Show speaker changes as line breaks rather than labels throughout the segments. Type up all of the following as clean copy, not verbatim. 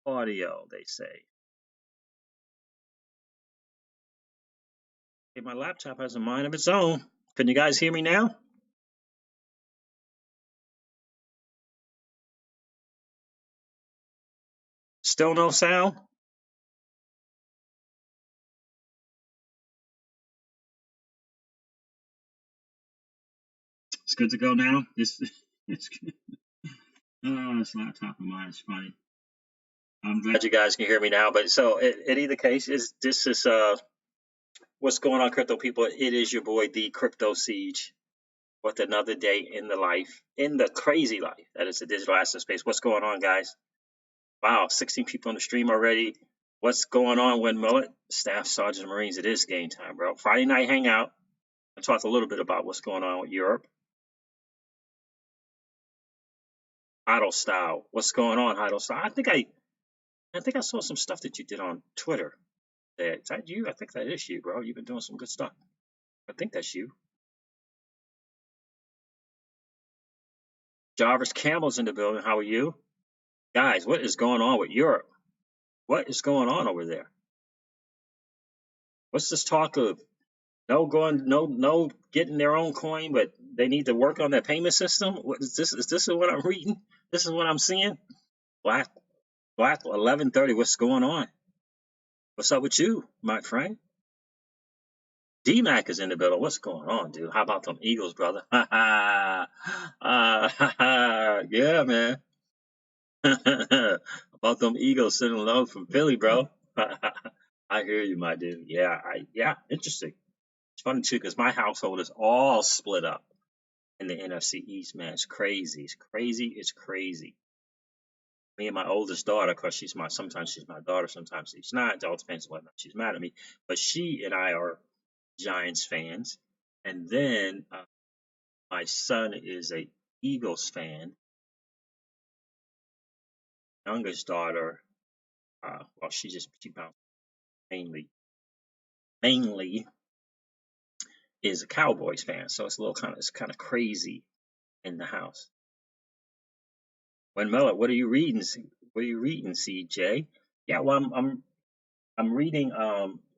audio, they say. Okay, my laptop has a mind of its own. Can you guys hear me now? Still no sound? It's good to go now. It's good. Oh, this laptop of mine is funny. I'm glad you guys can hear me now. But so, in either case, this is what's going on, crypto people. It is your boy, the Crypto Siege, with another day in the life, in the crazy life that is the digital asset space. What's going on, guys? Wow, 16 people on the stream already. What's going on, Windmillet? Staff Sergeant Marines, it is game time, bro. Friday night hangout. I talked a little bit about what's going on with Europe. Idle style. What's going on, Idle style? I think I saw some stuff that you did on Twitter. Is that you? I think that is you, bro. You've been doing some good stuff. I think that's you. Jarvis Campbell's in the building. How are you? Guys, what is going on with Europe? What is going on over there? What's this talk of no getting their own coin, but they need to work on their payment system? What is this? Is this what I'm reading? This is what I'm seeing? Black 1130. What's going on? What's up with you, my friend? D-Mac is in the building. What's going on, dude? How about them Eagles, brother? Yeah, man. About them Eagles sitting low from Philly, bro. I hear you, my dude. Yeah, interesting. It's funny too, because my household is all split up in the NFC East, man. It's crazy. It's crazy. It's crazy. Me and my oldest daughter, because sometimes she's my daughter, sometimes she's not. It all depends on whether or not she's mad at me. But she and I are Giants fans. And then my son is a Eagles fan. Youngest daughter, well, she bounced mainly is a Cowboys fan. So it's kind of crazy in the house. When Miller, what are you reading? What are you reading, CJ? Yeah, well, I'm reading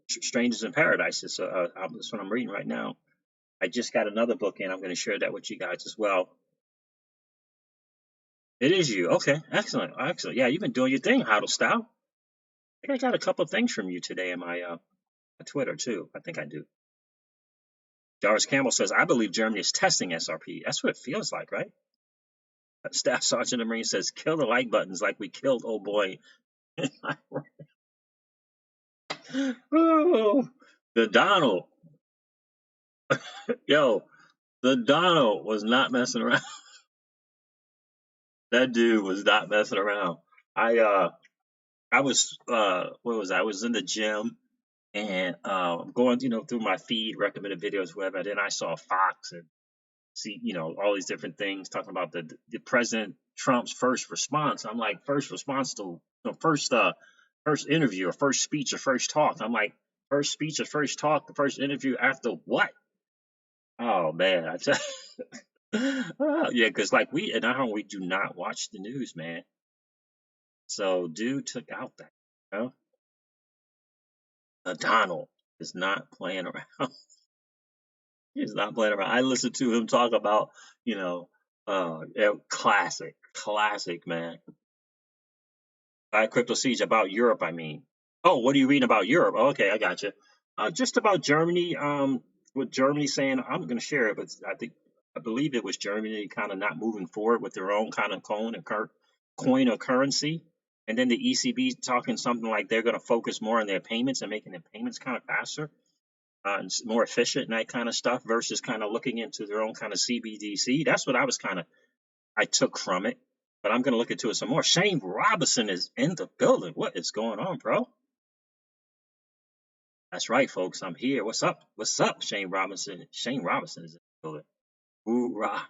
Strangers in Paradise. That's what I'm reading right now. I just got another book in. I'm going to share that with you guys as well. It is you. Okay, excellent. Yeah, you've been doing your thing, Huddle Style. I think I got a couple of things from you today in my Twitter too. I think I do. Jarvis Campbell says, I believe Germany is testing XRP. That's what it feels like, right? Staff Sergeant Marine says, kill the like buttons like we killed old boy. Oh, the Donald. Yo, the Donald was not messing around. That dude was not messing around. I was what was I? I was in the gym and going, through my feed, recommended videos, whatever. And then I saw Fox and see, all these different things talking about the President Trump's first response. I'm like, first response to first interview or first speech or first talk. I'm like, first speech or first talk, the first interview after what? Oh man, I tell yeah, because like we at our home we do not watch the news, man. So dude took out that, you know? Donald is not playing around. He's not playing around. I listened to him talk about, yeah, classic, man. Crypto Siege about Europe, I mean. Oh, what are you reading about Europe? Oh, okay, I got you. Just about Germany. With Germany saying, I'm going to share it, but I believe it was Germany kind of not moving forward with their own kind of coin or currency. And then the ECB talking something like they're going to focus more on their payments and making their payments kind of faster and more efficient and that kind of stuff versus kind of looking into their own kind of CBDC. That's what I took from it. But I'm going to look into it some more. Shane Robinson is in the building. What is going on, bro? That's right, folks. I'm here. What's up? What's up, Shane Robinson? Shane Robinson is in the building. Hoorah.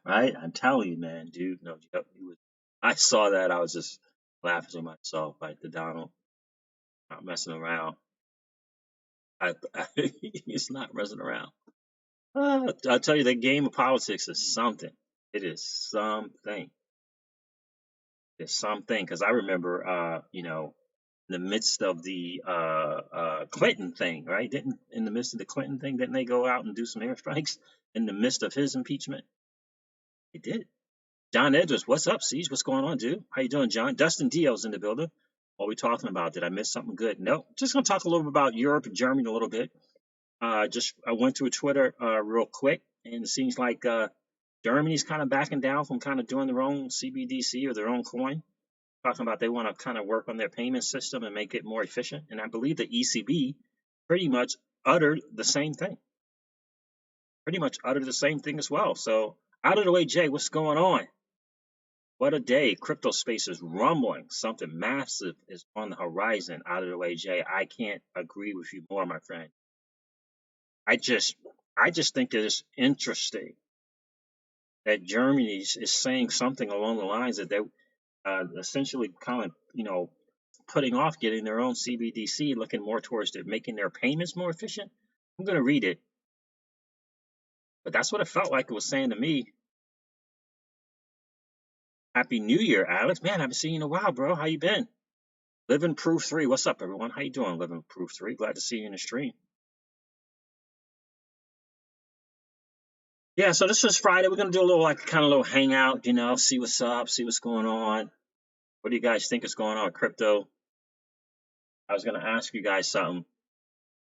Right? I'm telling you, man, dude. No, I saw that. I was just laughing to myself, like the Donald, not messing around. He's not messing around. I'll tell you, that game of politics is something. It is something. There's something, because I remember, in the midst of the Clinton thing, right? Didn't in the midst of the Clinton thing, didn't they go out and do some airstrikes in the midst of his impeachment? They did. John Edwards, what's up, Siege? What's going on, dude? How you doing, John? Dustin Dio's in the building. What are we talking about? Did I miss something good? No. Just gonna talk a little bit about Europe and Germany a little bit. I went to a Twitter real quick, and it seems like Germany's kind of backing down from kind of doing their own CBDC or their own coin, talking about they want to kind of work on their payment system and make it more efficient. And I believe the ECB pretty much uttered the same thing. Pretty much uttered the same thing as well. So out of the way, Jay, what's going on? What a day. Crypto space is rumbling. Something massive is on the horizon. Out of the way, Jay. I can't agree with you more, my friend. I just think it's interesting that Germany is saying something along the lines that they're essentially kind of, putting off getting their own CBDC, looking more towards making their payments more efficient. I'm going to read it, but that's what it felt like it was saying to me. Happy New Year, Alex. Man, I haven't seen you in a while, bro. How you been? Living Proof 3. What's up, everyone? How you doing, Living Proof 3? Glad to see you in the stream. Yeah, so this is Friday. We're going to do a little, kind of little hangout, see what's up, see what's going on. What do you guys think is going on with crypto? I was going to ask you guys something.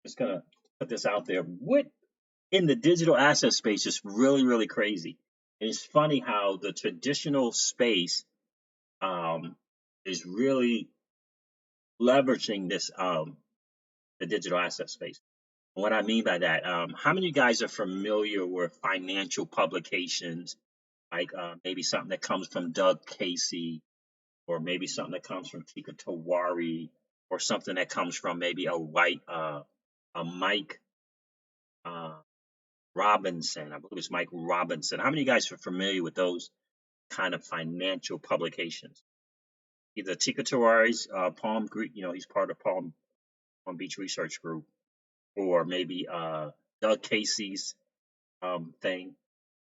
Just going to put this out there. What in the digital asset space is really, really crazy? And it's funny how the traditional space is really leveraging this the digital asset space. And what I mean by that, how many of you guys are familiar with financial publications, like maybe something that comes from Doug Casey, or maybe something that comes from Tika Tawari, or something that comes from maybe a Mike Robinson. I believe it's Mike Robinson. How many of you guys are familiar with those kind of financial publications? Either Tika Tawari's Palm Group, he's part of Palm Beach Research Group, or maybe Doug Casey's thing,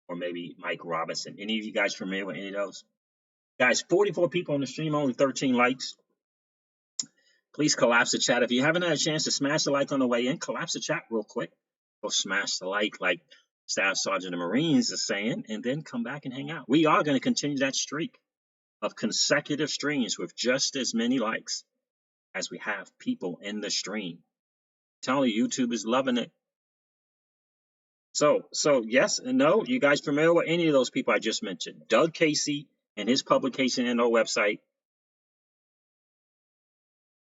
or maybe Mike Robinson. Any of you guys familiar with any of those? Guys, 44 people on the stream, only 13 likes. Please collapse the chat. If you haven't had a chance to smash the like on the way in, collapse the chat real quick. Go smash the like Staff Sergeant of the Marines is saying, and then come back and hang out. We are going to continue that streak of consecutive streams with just as many likes as we have people in the stream. I'm telling you, YouTube is loving it. So yes and no. You guys familiar with any of those people I just mentioned? Doug Casey and his publication and our website.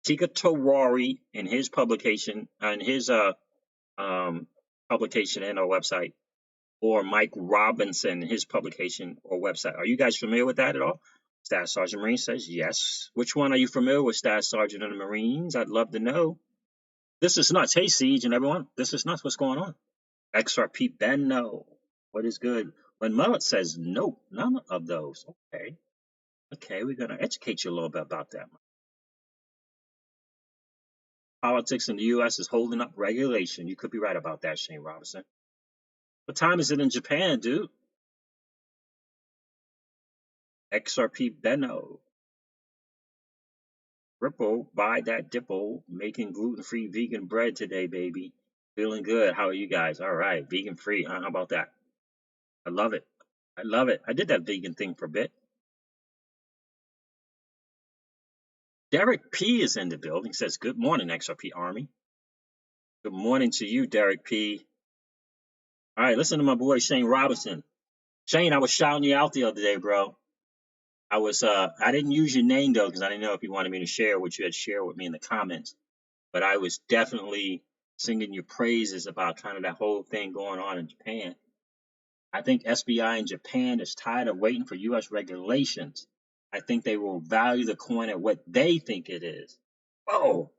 Tika Tawari and his publication and his publication and our website, or Mike Robinson, his publication or website. Are you guys familiar with that at all? Staff Sergeant Marine says yes. Which one are you familiar with, Staff Sergeant of the Marines? I'd love to know. This is nuts. Hey, Siege and everyone. This is nuts. What's going on? Xrp Benno. What is good? When Mullet says no, none of those. Okay, we're going to educate you a little bit about that. Politics in the U.S. is holding up regulation. You could be right about that, Shane Robinson. What time is it in Japan, dude? Xrp Benno. Ripple, buy that dipple. Making gluten-free vegan bread today, baby. Feeling good. How are you guys? All right, vegan-free. How about that? I love it. I love it. I did that vegan thing for a bit. Derek P is in the building. Says, good morning, XRP Army. Good morning to you, Derek P. All right, listen to my boy Shane Robinson. Shane, I was shouting you out the other day, bro. I didn't use your name though, because I didn't know if you wanted me to share what you had shared with me in the comments. But I was definitely singing your praises about kind of that whole thing going on in Japan. I think SBI in Japan is tired of waiting for U.S. regulations. I think they will value the coin at what they think it is. Whoa.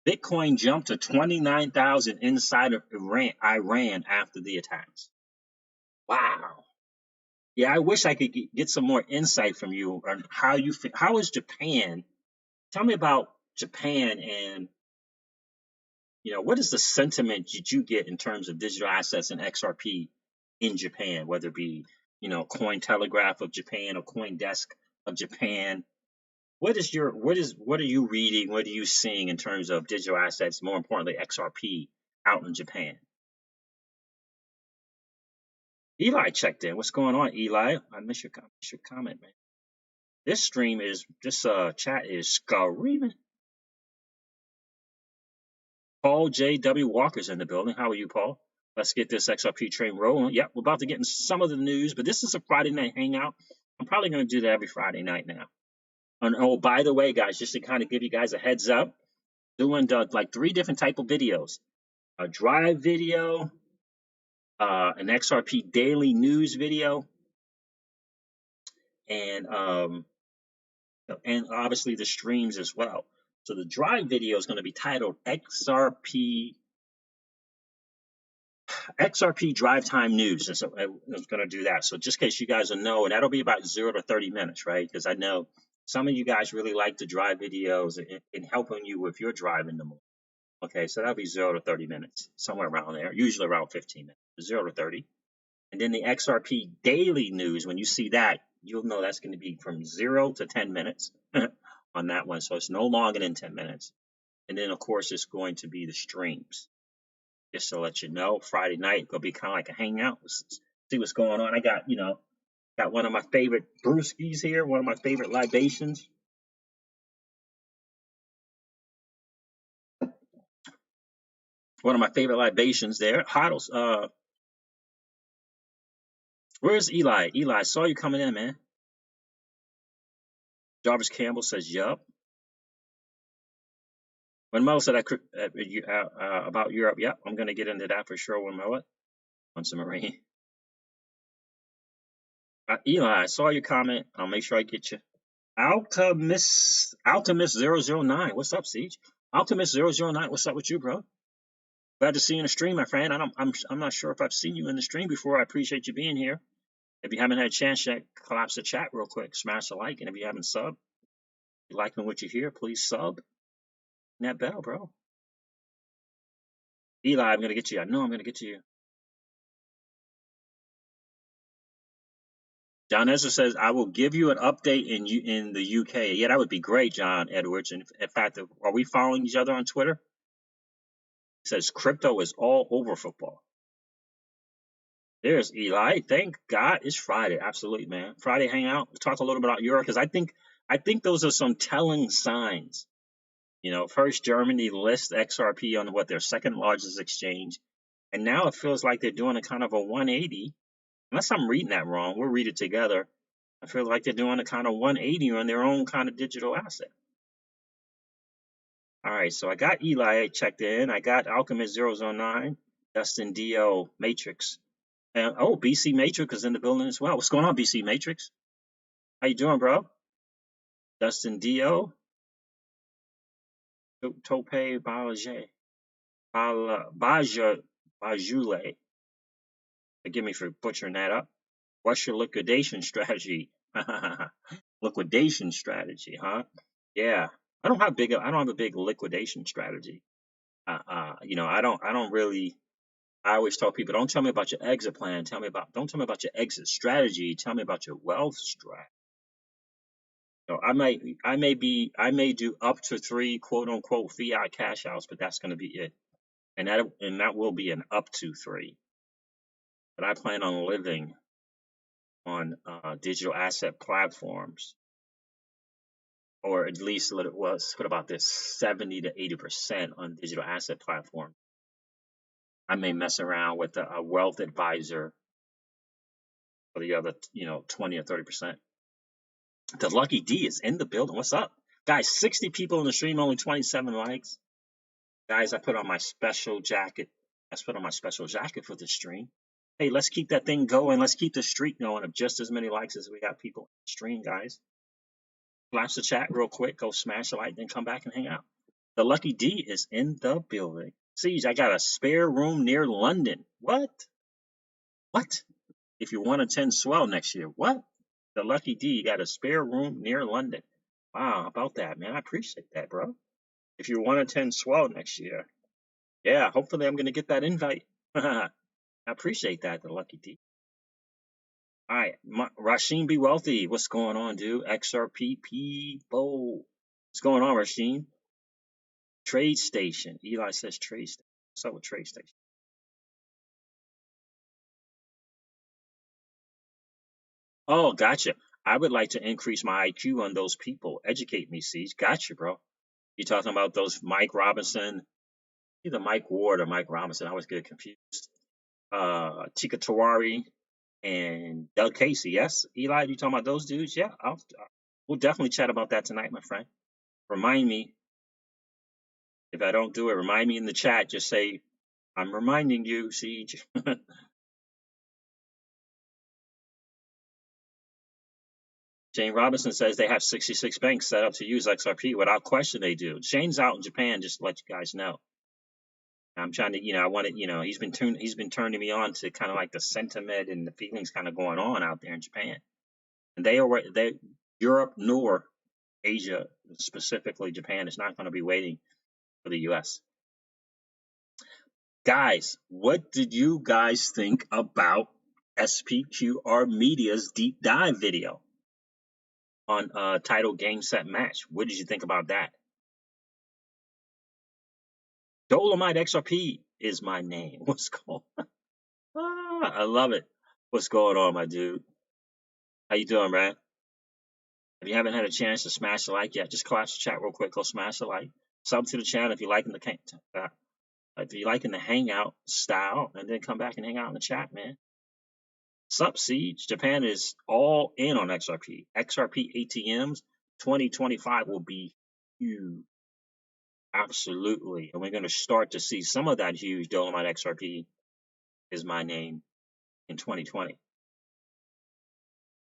Bitcoin jumped to 29,000 inside of Iran after the attacks. Wow. Yeah, I wish I could get some more insight from you on how you feel. How is Japan? Tell me about Japan, and what is the sentiment that you get in terms of digital assets and XRP in Japan, whether it be, Cointelegraph of Japan or CoinDesk of Japan. What are you reading? What are you seeing in terms of digital assets? More importantly, XRP out in Japan. Eli checked in. What's going on, Eli? I miss your comment, man. This chat is screaming. Paul J.W. Walker's in the building. How are you, Paul? Let's get this XRP train rolling. Yep, we're about to get in some of the news, but this is a Friday night hangout. I'm probably going to do that every Friday night now. And oh, by the way, guys, just to kind of give you guys a heads up, doing like 3 different type of videos: a drive video, an XRP daily news video, and obviously the streams as well. So the drive video is going to be titled XRP Drive Time News. And so I was going to do that. So just in case you guys will know, and that'll be about 0 to 30 minutes, right? Because I know some of you guys really like the drive videos and helping you with your drive in the morning. Okay, so that'll be 0 to 30 minutes, somewhere around there, usually around 15 minutes, 0 to 30. And then the XRP daily news, when you see that, you'll know that's going to be from 0 to 10 minutes on that one. So it's no longer than 10 minutes. And then, of course, it's going to be the streams. Just to let you know, Friday night, it'll be kind of like a hangout. Let's see what's going on. I got one of my favorite brewskis here, one of my favorite libations. One of my favorite libations there. Hoddles, where's Eli? Eli, I saw you coming in, man. Jarvis Campbell says, yup. When Mo said about Europe, yep, I'm going to get into that for sure when Mo on some marine. Eli, I saw your comment. I'll make sure I get you. Alchemist 009. What's up, Siege? Alchemist 009. What's up with you, bro? Glad to see you in the stream, my friend. I'm not sure if I've seen you in the stream before. I appreciate you being here. If you haven't had a chance yet, collapse the chat real quick. Smash the like, and if you haven't subbed, if you liking what you hear, please sub. And that bell, bro. Eli, I'm gonna get to you. I know I'm gonna get to you. John Ezra says, I will give you an update in the UK. Yeah, that would be great, John Edwards. And in fact, are we following each other on Twitter? He says, crypto is all over football. There's Eli. Thank God it's Friday. Absolutely, man. Friday hangout. We'll talk a little bit about Europe, because I think those are some telling signs. First Germany lists XRP on their second largest exchange. And now it feels like they're doing a kind of a 180. Unless I'm reading that wrong, we'll read it together. I feel like they're doing a kind of 180 on their own kind of digital asset. All right, so I got Eli checked in. I got Alchemist 009, Dustin D.O. Matrix. And BC Matrix is in the building as well. What's going on, BC Matrix? How you doing, bro? Dustin D.O. Tope Bajule. Forgive me for butchering that up. What's your liquidation strategy? Liquidation strategy, huh? Yeah, I don't have a big liquidation strategy. I don't really. I always tell people, don't tell me about your exit plan. Don't tell me about your exit strategy. Tell me about your wealth strategy. I may do up to 3 quote unquote fiat cash outs, but that's going to be it. And that will be an up to 3. But I plan on living on digital asset platforms, or at least what about this 70 to 80% on digital asset platform. I may mess around with a wealth advisor for the other 20 or 30%. The Lucky D is in the building. What's up, guys? 60 people in the stream, only 27 likes. Guys, I put on my special jacket. For the stream. Hey, let's keep that thing going. Let's keep the streak going of just as many likes as we got people in the stream, guys. Collapse the chat real quick. Go smash the like, then come back and hang out. The Lucky D is in the building. Siege, I got a spare room near London. What? If you want to attend Swell next year, what? The Lucky D got a spare room near London. Wow, how about that, man? I appreciate that, bro. If you want to attend Swell next year, yeah, hopefully I'm going to get that invite. I appreciate that, the Lucky D. All right, Rasheen, be wealthy. What's going on, dude? XRP people. What's going on, Rasheen? Trade station. Eli says trade station. What's up with trade station? Oh, gotcha. I would like to increase my IQ on those people. Educate me, Siege. Gotcha, bro. You talking about those Mike Robinson, either Mike Ward or Mike Robinson? I always get confused. Tika Tawari and Doug Casey. Yes, Eli, you talking about those dudes? Yeah, we'll definitely chat about that tonight, my friend. Remind me if I don't do it. Remind me in the chat. Just say I'm reminding you, Siege. Shane Robinson says they have 66 banks set up to use XRP. Without question, they do. Shane's out in Japan, just to let you guys know. I'm trying to, I want to, he's been turning me on to kind of like the sentiment and the feelings kind of going on out there in Japan. And Europe nor Asia, specifically Japan, is not going to be waiting for the U.S. Guys, what did you guys think about SPQR Media's deep dive video on title Game Set Match? What did you think about that? Dolomite XRP is my name. What's going on? I love it. What's going on, my dude? How you doing, man? If you haven't had a chance to smash the like yet, just collapse the chat real quick. Go smash the like. Sub to the channel if you're liking the hangout style, and then come back and hang out in the chat, man. Sup, Siege? Japan is all in on XRP. XRP ATMs 2025 will be huge. Absolutely. And we're going to start to see some of that huge Dolomite XRP is my name in 2020.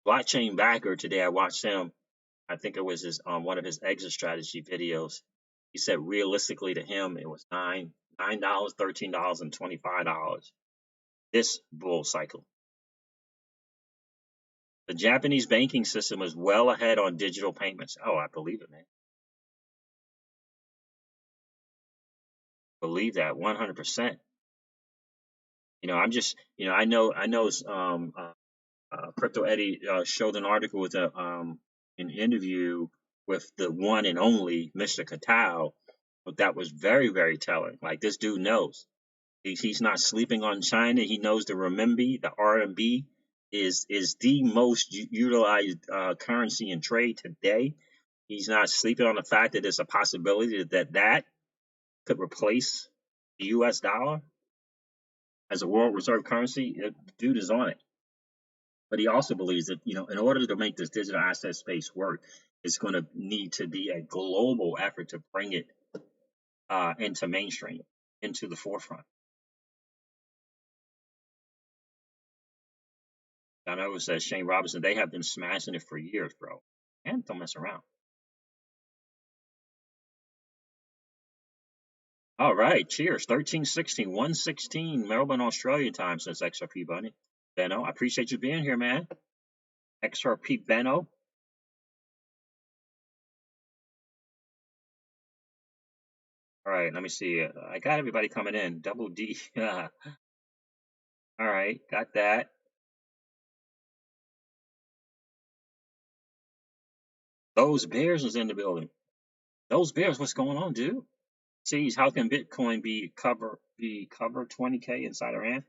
Blockchain Backer today, I watched him. I think it was his one of his exit strategy videos. He said realistically to him it was $9, $13, and $25 this bull cycle. The Japanese banking system is well ahead on digital payments. Oh, I believe it, man. Believe that 100%. I'm just, I know, Crypto Eddie showed an article with an interview with the one and only Mr. Katao, but that was very, very telling. Like, this dude knows. He's not sleeping on China. He knows the renminbi, the RMB is the most utilized currency in trade today. He's not sleeping on the fact that there's a possibility that could replace the U.S. dollar as a world reserve currency. The dude is on it. But he also believes that, in order to make this digital asset space work, it's going to need to be a global effort to bring it into mainstream, into the forefront. I know it says Shane Robinson, they have been smashing it for years, bro. And don't mess around. All right, cheers. 1316, 116, Melbourne, Australia time, says XRP Bunny. Benno, I appreciate you being here, man. XRP Benno. All right, let me see. I got everybody coming in. Double D. All right, got that. Those Bears is in the building. Those Bears, what's going on, dude? Sees how can Bitcoin be cover 20K inside Iran?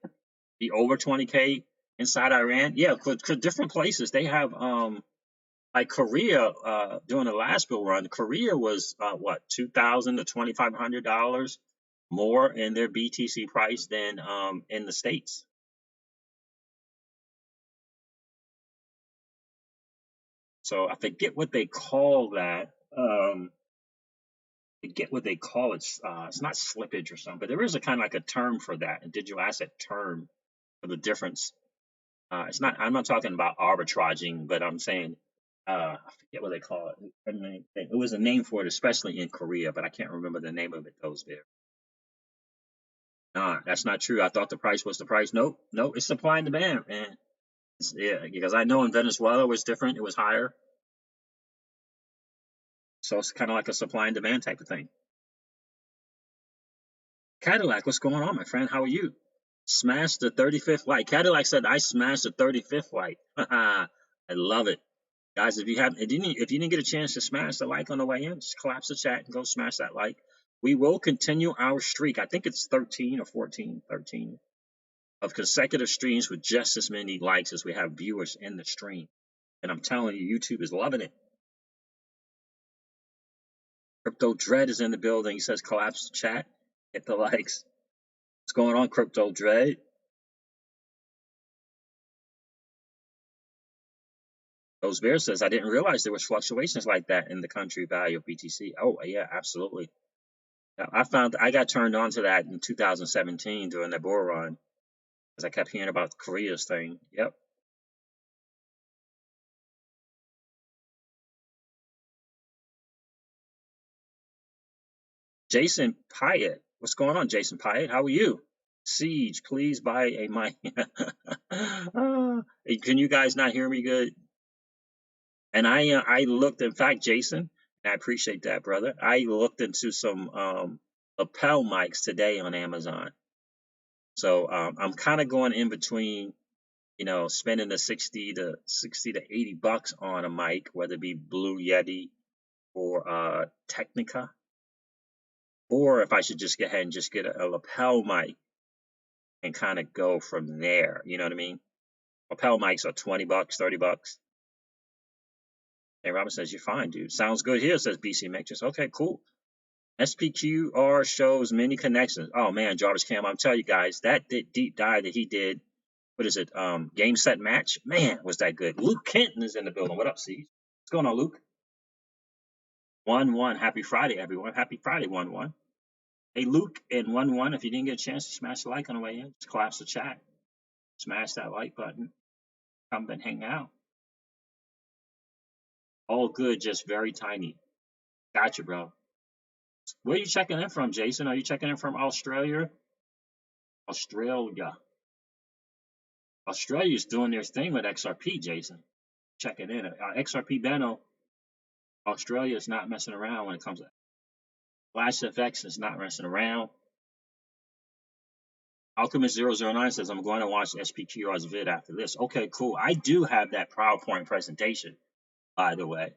Be over 20K inside Iran? Yeah, for different places. They have like Korea during the last bill run. Korea was what, $2,000 to $2,500 more in their BTC price than in the States. So I forget what they call that. Forget what they call it. It's not slippage or something, but there is a kind of like a term for that, a digital asset term for the difference. It's not. I'm not talking about arbitraging, but I'm saying I forget what they call it. I mean, it was a name for it, especially in Korea, but I can't remember the name of it. Those there. Nah, that's not true. I thought the price was the price. Nope, nope. It's supply and demand, man. Yeah, because I know in Venezuela it was different. It was higher, so it's kind of like a supply and demand type of thing. Cadillac, what's going on, my friend? How are you? Smash the 35th like. Cadillac said, I smashed the 35th like. I love it. Guys, if you didn't get a chance to smash the like on the way in, just collapse the chat and go smash that like. We will continue our streak. I think it's 13 or 14, 13 of consecutive streams with just as many likes as we have viewers in the stream. And I'm telling you, YouTube is loving it. Crypto Dread is in the building. He says collapse the chat. Hit the likes. What's going on, Crypto Dread? Those Bear says, I didn't realize there was fluctuations like that in the country value of BTC. Oh, yeah, absolutely. I got turned on to that in 2017 during the bull run because I kept hearing about Korea's thing. Yep. Jason Pyatt. What's going on, Jason Pyatt? How are you? Siege, please buy a mic. Can you guys not hear me good? And I looked, in fact, Jason, and I appreciate that, brother. I looked into some lapel mics today on Amazon. So I'm kind of going in between, spending the 60 to 80 bucks on a mic, whether it be Blue Yeti or Technica, or if I should just go ahead and just get a lapel mic and kind of go from there. You know what I mean? Lapel mics are 20 bucks, 30 bucks. Hey, Robin says, you're fine, dude. Sounds good here, says BC Matrix. Okay, cool. SPQR shows many connections. Oh, man, Jarvis Cam, I'm telling you guys, that deep dive that he did, what is it, game, set, match? Man, was that good. Luke Kenton is in the building. What up, Steve? What's going on, Luke? 1-1. Happy Friday, everyone. Happy Friday, 1-1. Hey, Luke and 1-1, if you didn't get a chance to smash the like on the way in, just collapse the chat. Smash that like button. Come and hang out. All good, just very tiny. Gotcha, bro. Where are you checking in from, Jason? Are you checking in from Australia? Australia's doing their thing with XRP, Jason. Checking in. XRP Benno, Australia is not messing around when it comes to Flash FX is not messing around. Alchemist009 says, I'm going to watch SPQR's vid after this. Okay, cool. I do have that PowerPoint presentation, by the way.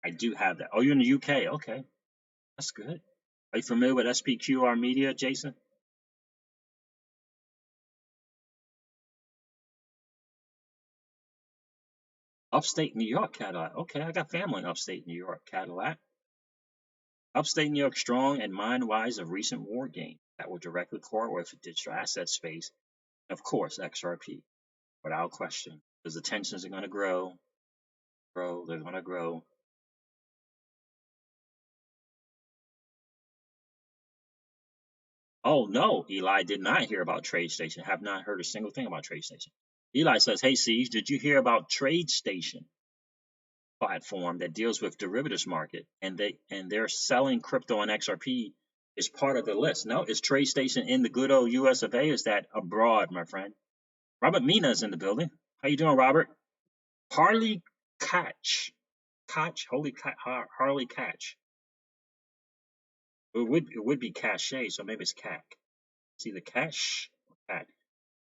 I do have that. Oh, you're in the UK. Okay. That's good. Are you familiar with SPQR Media, Jason? Upstate New York, Cadillac. Okay, I got family in upstate New York, Cadillac. Upstate New York strong and mind-wise of recent war gains that will directly correlate with the digital asset space. Of course, XRP, without question. Because the tensions are going to grow. They're going to grow. Oh, no, Eli did not hear about TradeStation. Have not heard a single thing about TradeStation. Eli says, hey, Siege, did you hear about TradeStation platform that deals with derivatives market? And they're selling crypto and XRP is part of the list. No, is TradeStation in the good old US of A? Is that abroad, my friend? Robert Mina is in the building. How you doing, Robert? Harley Catch. Harley Catch. It would be Cache, so maybe it's CAC. It's either Cash or CAC.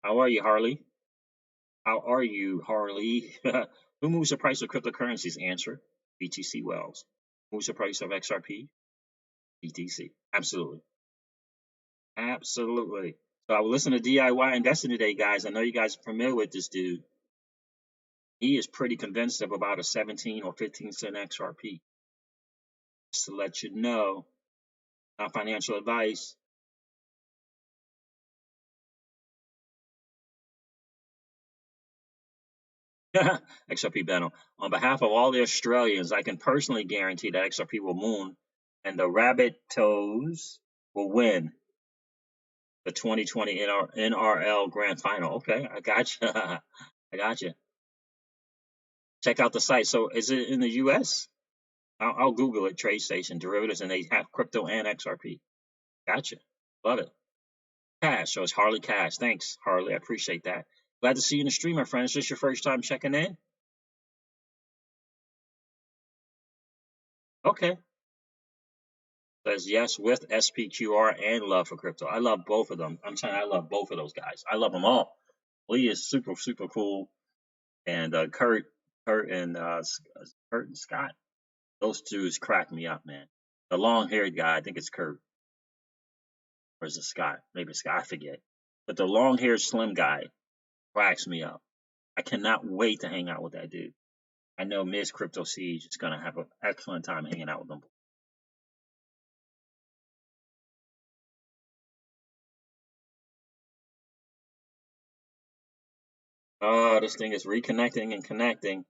How are you, Harley? How are you, Harley? Who moves the price of cryptocurrencies? Answer: BTC Wells. Moves the price of XRP? BTC. Absolutely. Absolutely. So I was listening to DIY Investing today, guys. I know you guys are familiar with this dude. He is pretty convinced of about a 17 or 15 cent XRP. Just to let you know, not financial advice. XRP Benno. On behalf of all the Australians, I can personally guarantee that XRP will moon and the Rabbit Toes will win the 2020 NRL Grand Final. Okay, I got you. I got you. Check out the site. So is it in the U.S.? I'll Google it, TradeStation, derivatives, and they have crypto and XRP. Gotcha. Love it. Cash. So it's Harley Cash. Thanks, Harley. I appreciate that. Glad to see you in the stream, my friend. Is this your first time checking in? Okay. Says yes with SPQR and love for crypto. I love both of them. I'm telling you, I love both of those guys. I love them all. Lee is super, super cool. And Kurt and Scott, those dudes crack me up, man. The long-haired guy, I think it's Kurt, or is it Scott? Maybe it's Scott, I forget. But the long-haired slim guy cracks me up. I cannot wait to hang out with that dude. I know Ms. Crypto Siege is gonna have an excellent time hanging out with them. Oh, this thing is reconnecting and connecting.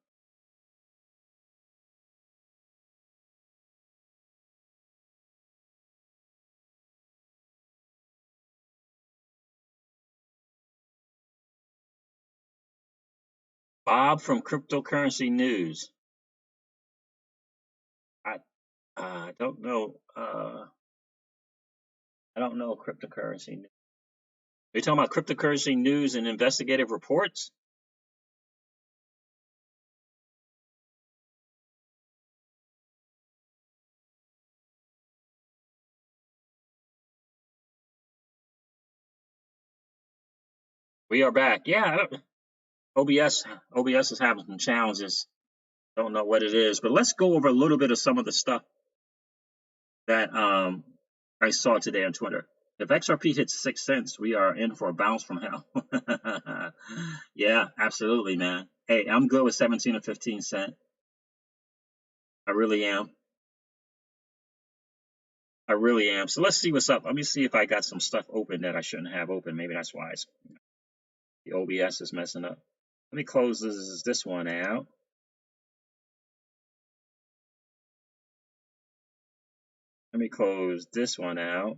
Bob from Cryptocurrency News. I don't know. I don't know cryptocurrency. Are you talking about cryptocurrency news and investigative reports? We are back. Yeah, OBS is having some challenges. Don't know what it is, but let's go over a little bit of some of the stuff that I saw today on Twitter. If XRP hits 6 cents, we are in for a bounce from hell. Yeah, absolutely, man. Hey, I'm good with 17 or 15 cent. I really am. I really am. So let's see what's up. Let me see if I got some stuff open that I shouldn't have open. Maybe that's why the OBS is messing up. Let me close this one out. Let me close this one out.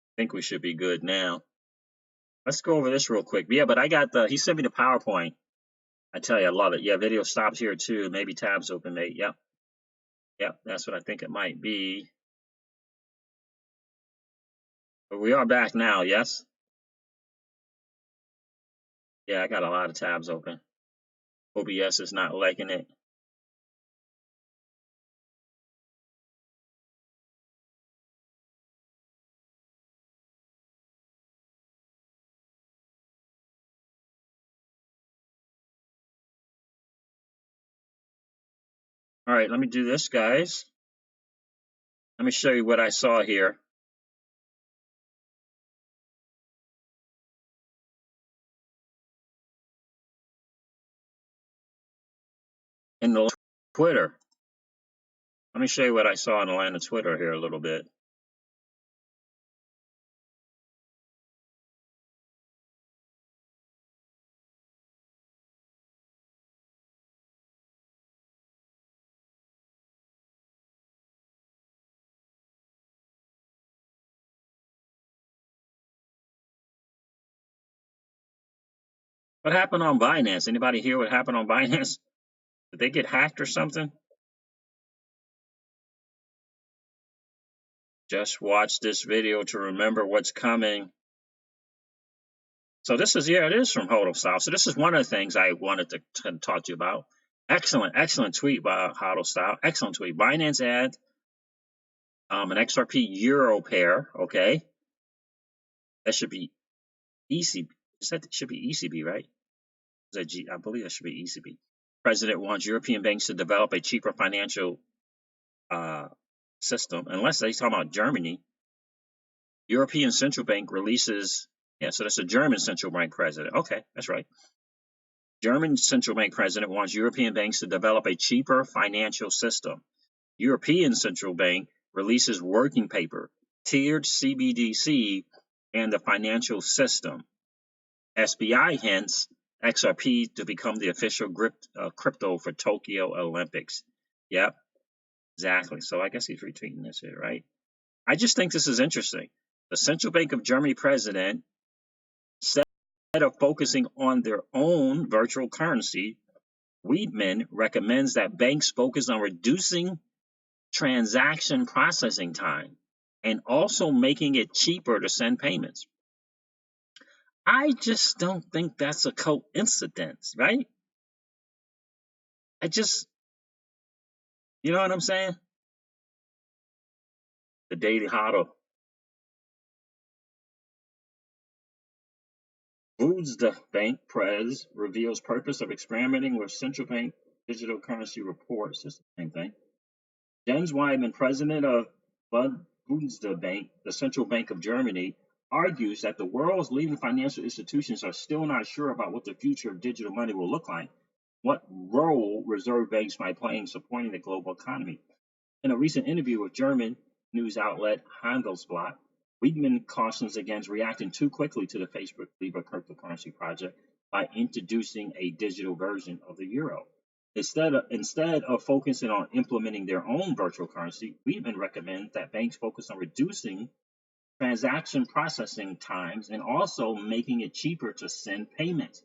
I think we should be good now. Let's go over this real quick. Yeah, but I got he sent me the PowerPoint. I tell you, I love it. Yeah, video stops here too. Maybe tabs open, mate. Yep. Yep, that's what I think it might be. But we are back now, yes? Yeah, I got a lot of tabs open. OBS is not liking it. All right, let me do this, guys. Let me show you what I saw here. In the Twitter. Let me show you what I saw in the line of Twitter here a little bit. What happened on Binance? Anybody hear what happened on Binance? Did they get hacked or something? Just watch this video to remember what's coming. So this is, yeah, it is from HODL Style. So this is one of the things I wanted to talk to you about. Excellent tweet by HODL Style. Excellent tweet. Binance add an XRP Euro pair. Okay, that should be ECB. That should be ECB, right? Is that G? I believe that should be ECB. President wants European banks to develop a cheaper financial system, unless they're talking about Germany. European Central Bank releases. Yeah, so that's a German central bank president. Okay, that's right. German central bank president wants European banks to develop a cheaper financial system. European Central Bank releases working paper, tiered CBDC, and the financial system. SBI hints XRP to become the official crypto for Tokyo Olympics. Yep, exactly. So I guess he's retweeting this here, right? I just think this is interesting. The Central Bank of Germany president, instead of focusing on their own virtual currency, Weidman recommends that banks focus on reducing transaction processing time and also making it cheaper to send payments. I just don't think that's a coincidence, right? You know what I'm saying? The Daily Huddle. Woodside Bank Prez reveals purpose of experimenting with central bank digital currency reports. It's the same thing. Jens Weidmann, president of Bundesbank, the central bank of Germany, argues that the world's leading financial institutions are still not sure about what the future of digital money will look like, what role reserve banks might play in supporting the global economy. In a recent interview with German news outlet Handelsblatt, Weidmann cautions against reacting too quickly to the Facebook Libra cryptocurrency project by introducing a digital version of the euro. Instead of focusing on implementing their own virtual currency, Weidmann recommends that banks focus on reducing transaction processing times and also making it cheaper to send payments.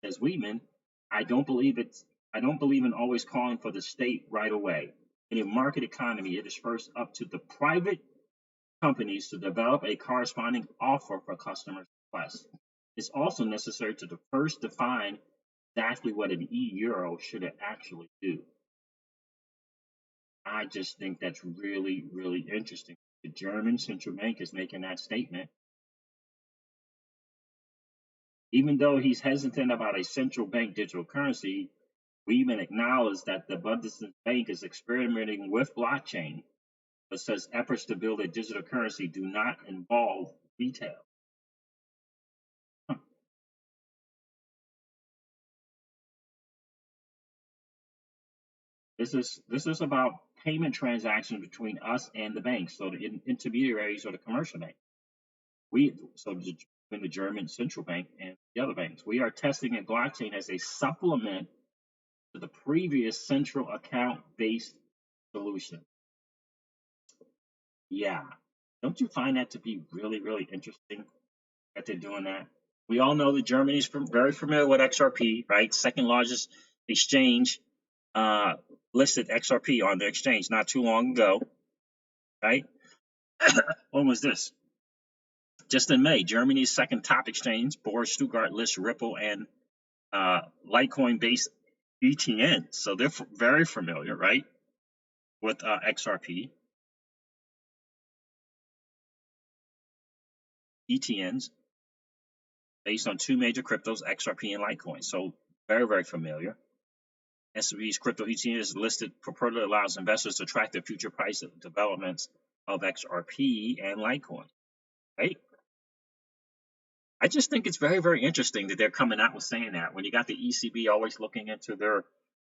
As Weidmann, I don't believe in always calling for the state right away. In a market economy, it is first up to the private companies to develop a corresponding offer for customers' requests. It's also necessary to first define exactly what an e-euro should actually do. I just think that's really, really interesting. The German central bank is making that statement. Even though he's hesitant about a central bank digital currency, we even acknowledge that the Bundesbank is experimenting with blockchain, but says efforts to build a digital currency do not involve retail. Huh. This is about payment transactions between us and the banks, so the intermediaries or the commercial bank. Between the German central bank and the other banks, we are testing a blockchain as a supplement to the previous central account-based solution. Yeah, don't you find that to be really, really interesting that they're doing that? We all know that Germany is very familiar with XRP, right? Second largest exchange listed XRP on their exchange not too long ago, right? When was this? Just in May, Germany's second top exchange, Boris Stuttgart, lists Ripple and Litecoin-based ETN. So they're very familiar, right, with XRP. ETNs based on two major cryptos, XRP and Litecoin. So very, very familiar. SB's crypto ETN is listed purportedly allows investors to track the future price of developments of XRP and Litecoin, right? I just think it's very, very interesting that they're coming out with saying that when you got the ECB always looking into their,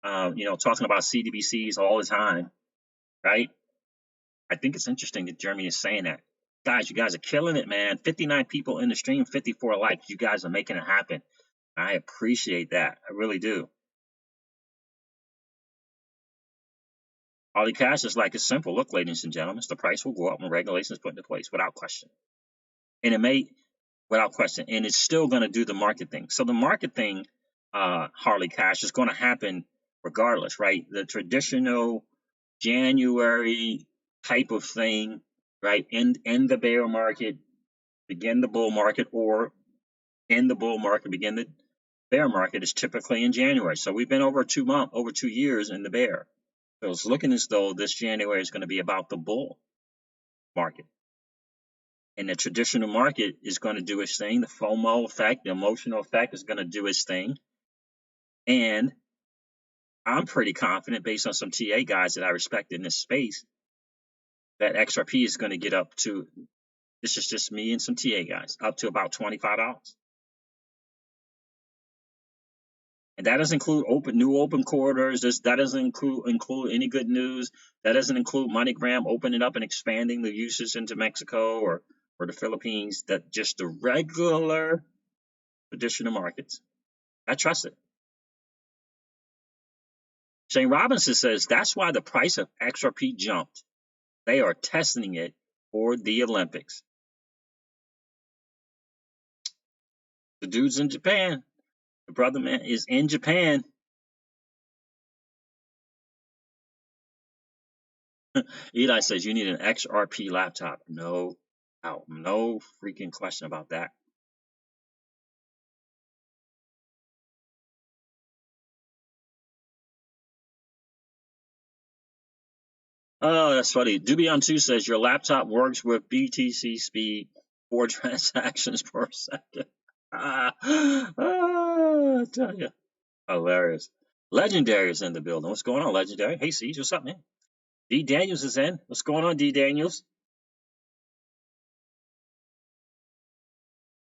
talking about CBDCs all the time, right? I think it's interesting that Germany is saying that. Guys, you guys are killing it, man. 59 people in the stream, 54 likes. You guys are making it happen. I appreciate that. I really do. Ollie Cash is like, it's simple. Look, ladies and gentlemen, the price will go up when regulations put into place without question. And it may, without question, and it's still going to do the market thing. So the market thing, Harley Cash, is going to happen regardless, right? The traditional January type of thing, right? End the bear market, begin the bull market, or end the bull market, begin the bear market is typically in January. So we've been over 2 years in the bear. So it's looking as though this January is going to be about the bull market. And the traditional market is going to do its thing. The FOMO effect, the emotional effect is going to do its thing. And I'm pretty confident, based on some TA guys that I respect in this space, that XRP is going to get up to, this is just me and some TA guys, up to about $25. And that doesn't include new open corridors. That doesn't include any good news. That doesn't include MoneyGram opening up and expanding the usage into Mexico or the Philippines. That just the regular traditional markets. I trust it. Shane Robinson says that's why the price of XRP jumped. They are testing it for the Olympics. The dude's in Japan. The brother man is in Japan. Eli says you need an XRP laptop. No, no freaking question about that. Oh, that's funny. Dubion2 says your laptop works with BTC speed, 4 transactions per second. I tell you. Hilarious. Legendary is in the building. What's going on, Legendary? Hey, Siege, what's up, man? D. Daniels is in. What's going on, D. Daniels?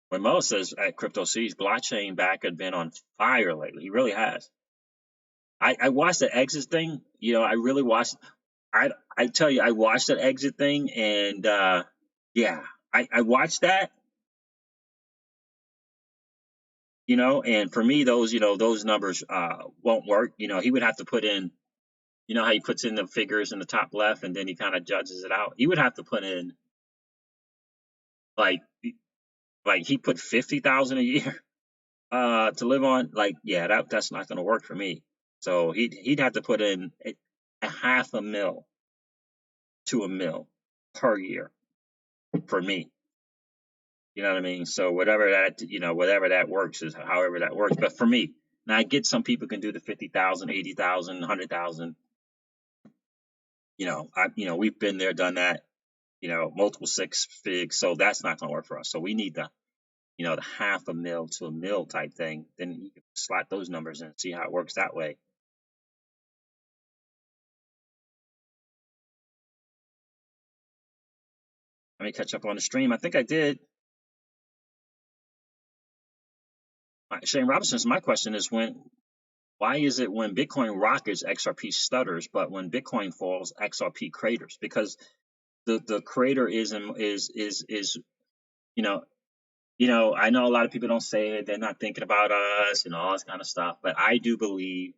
When Mo says at Crypto Siege, blockchain back had been on fire lately. He really has. I watched the exit thing. You know, I really watched. I tell you, I watched that exit thing, and yeah, I watched that. You know, and for me, those numbers won't work. You know, he would have to put in. You know how he puts in the figures in the top left, and then he kind of judges it out. He would have to put in like he put 50,000 a year to live on. Like, yeah, that's not going to work for me. So he'd have to put in a half a mil to a mil per year for me. You know what I mean? So whatever that works is however that works. But for me, now I get some people can do the 50,000, 80,000, 100,000. We've been there, done that. Multiple six figs. So that's not going to work for us. So we need the half a mil to a mil type thing. Then you can slot those numbers in and see how it works that way. Let me catch up on the stream. I think I did. Shane Robinson's my question is why is it when Bitcoin rockets, XRP stutters, but when Bitcoin falls, XRP craters? Because the crater is you know I know a lot of people don't say it, they're not thinking about us and all this kind of stuff, but I do believe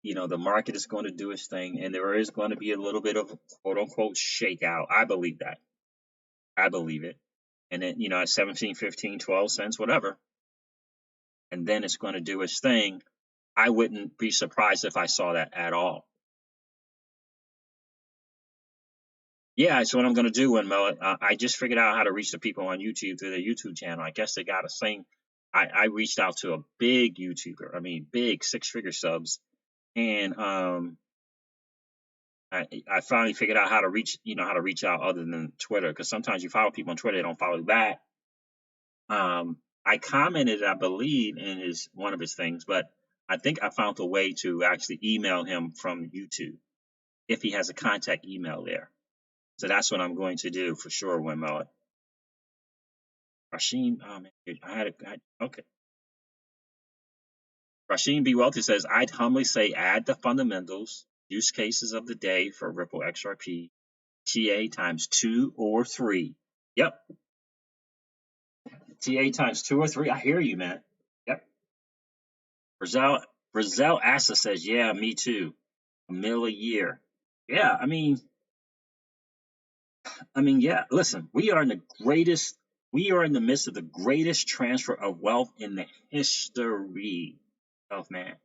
the market is going to do its thing, and there is going to be a little bit of quote unquote shakeout. I believe that. I believe it. And then at 17, 15, 12 cents, whatever, and then it's going to do its thing. I wouldn't be surprised if I saw that at all. Yeah, that's what I'm going to do, Wenmo. I just figured out how to reach the people on YouTube through their YouTube channel. I guess they got a thing. I reached out to a big YouTuber. I mean, big 6-figure subs. And I finally figured out how to reach out other than Twitter. Because sometimes you follow people on Twitter, they don't follow you back. I commented, I believe, in one of his things, but I think I found a way to actually email him from YouTube if he has a contact email there. So that's what I'm going to do for sure, Wenmo. Rasheen, oh man, okay. Rasheen B. Wealthy says, I'd humbly say add the fundamentals, use cases of the day for Ripple XRP, TA times 2 or 3. Yep. TA times 2 or 3. I hear you, man. Yep. Brazil Asa says, yeah, me too. $1 million a year. Yeah, I mean, yeah, listen, we are in the midst of the greatest transfer of wealth in the history of man.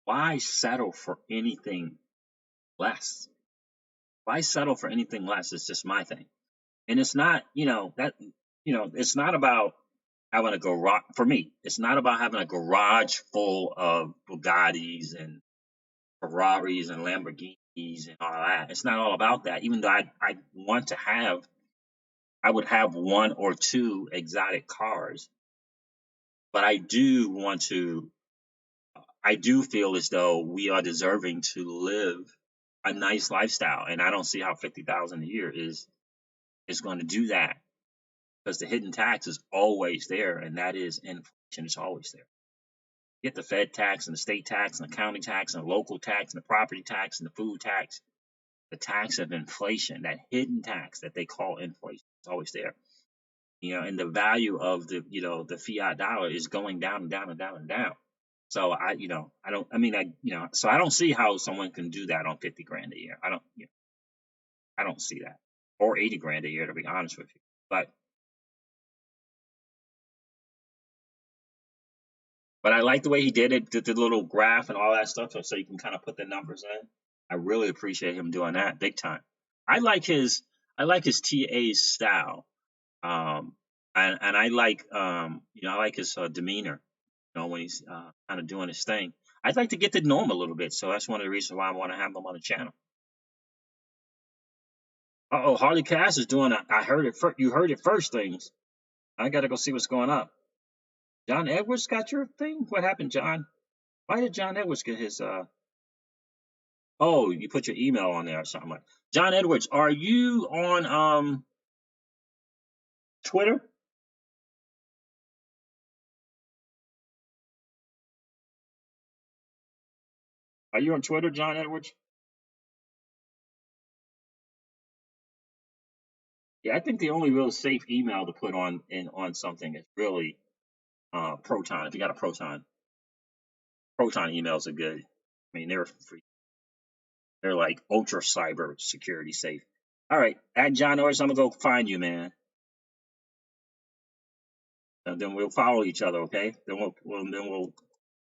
Why settle for anything less? Why settle for anything less? It's just my thing. And it's not, it's not about having a garage. For me, it's not about having a garage full of Bugattis and Ferraris and Lamborghinis and all that. It's not all about that. Even though I want to have, I would have 1 or 2 exotic cars. But I do feel as though we are deserving to live a nice lifestyle. And I don't see how 50,000 a year is going to do that, because the hidden tax is always there, and that is inflation. It's always there. You get the Fed tax and the state tax and the county tax and the local tax and the property tax and the food tax. The tax of inflation, that hidden tax that they call inflation, is always there. And the value of the fiat dollar is going down and down and down and down. So I don't see how someone can do that on 50 grand a year. I don't see that, or 80 grand a year, to be honest with you. But I like the way he did it, did the little graph and all that stuff, so you can kind of put the numbers in. I really appreciate him doing that big time. I like his TA's style. And I like I like his demeanor. When he's kind of doing his thing. I'd like to get to know him a little bit, so that's one of the reasons why I want to have him on the channel. Oh, Harley Cass is doing. I heard it. You heard it first. Things. I got to go see what's going up. John Edwards got your thing. What happened, John? Why did John Edwards get his? Oh, you put your email on there or something like. John Edwards, are you on Twitter? Are you on Twitter, John Edwards? Yeah, I think the only real safe email to put on something is really Proton. If you got a Proton emails are good. I mean, they're free. They're like ultra cyber security safe. All right, at John Edwards, I'm gonna go find you, man. And then we'll follow each other, okay? Then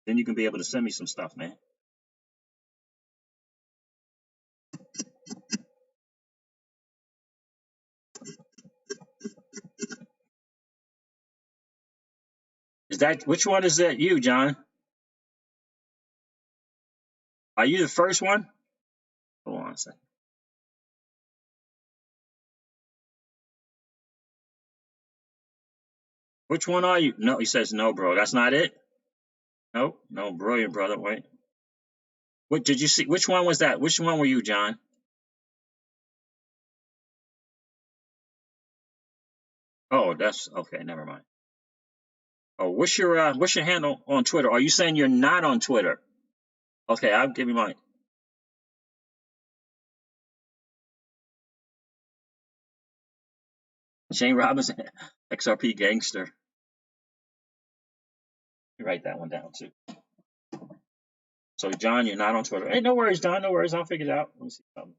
you can be able to send me some stuff, man. Is that which one is that you, John? Are you the first one? Hold on a second. Which one are you? No, he says no, bro. That's not it. No, no, brilliant, brother. Wait. What did you see? Which one was that? Which one were you, John? Oh, that's okay. Never mind. Oh, what's your handle on Twitter? Are you saying you're not on Twitter? Okay, I'll give you mine. Shane Robinson, XRP gangster. You write that one down too. So, John, you're not on Twitter. Hey, no worries, John. No worries. I'll figure it out. Let me see something.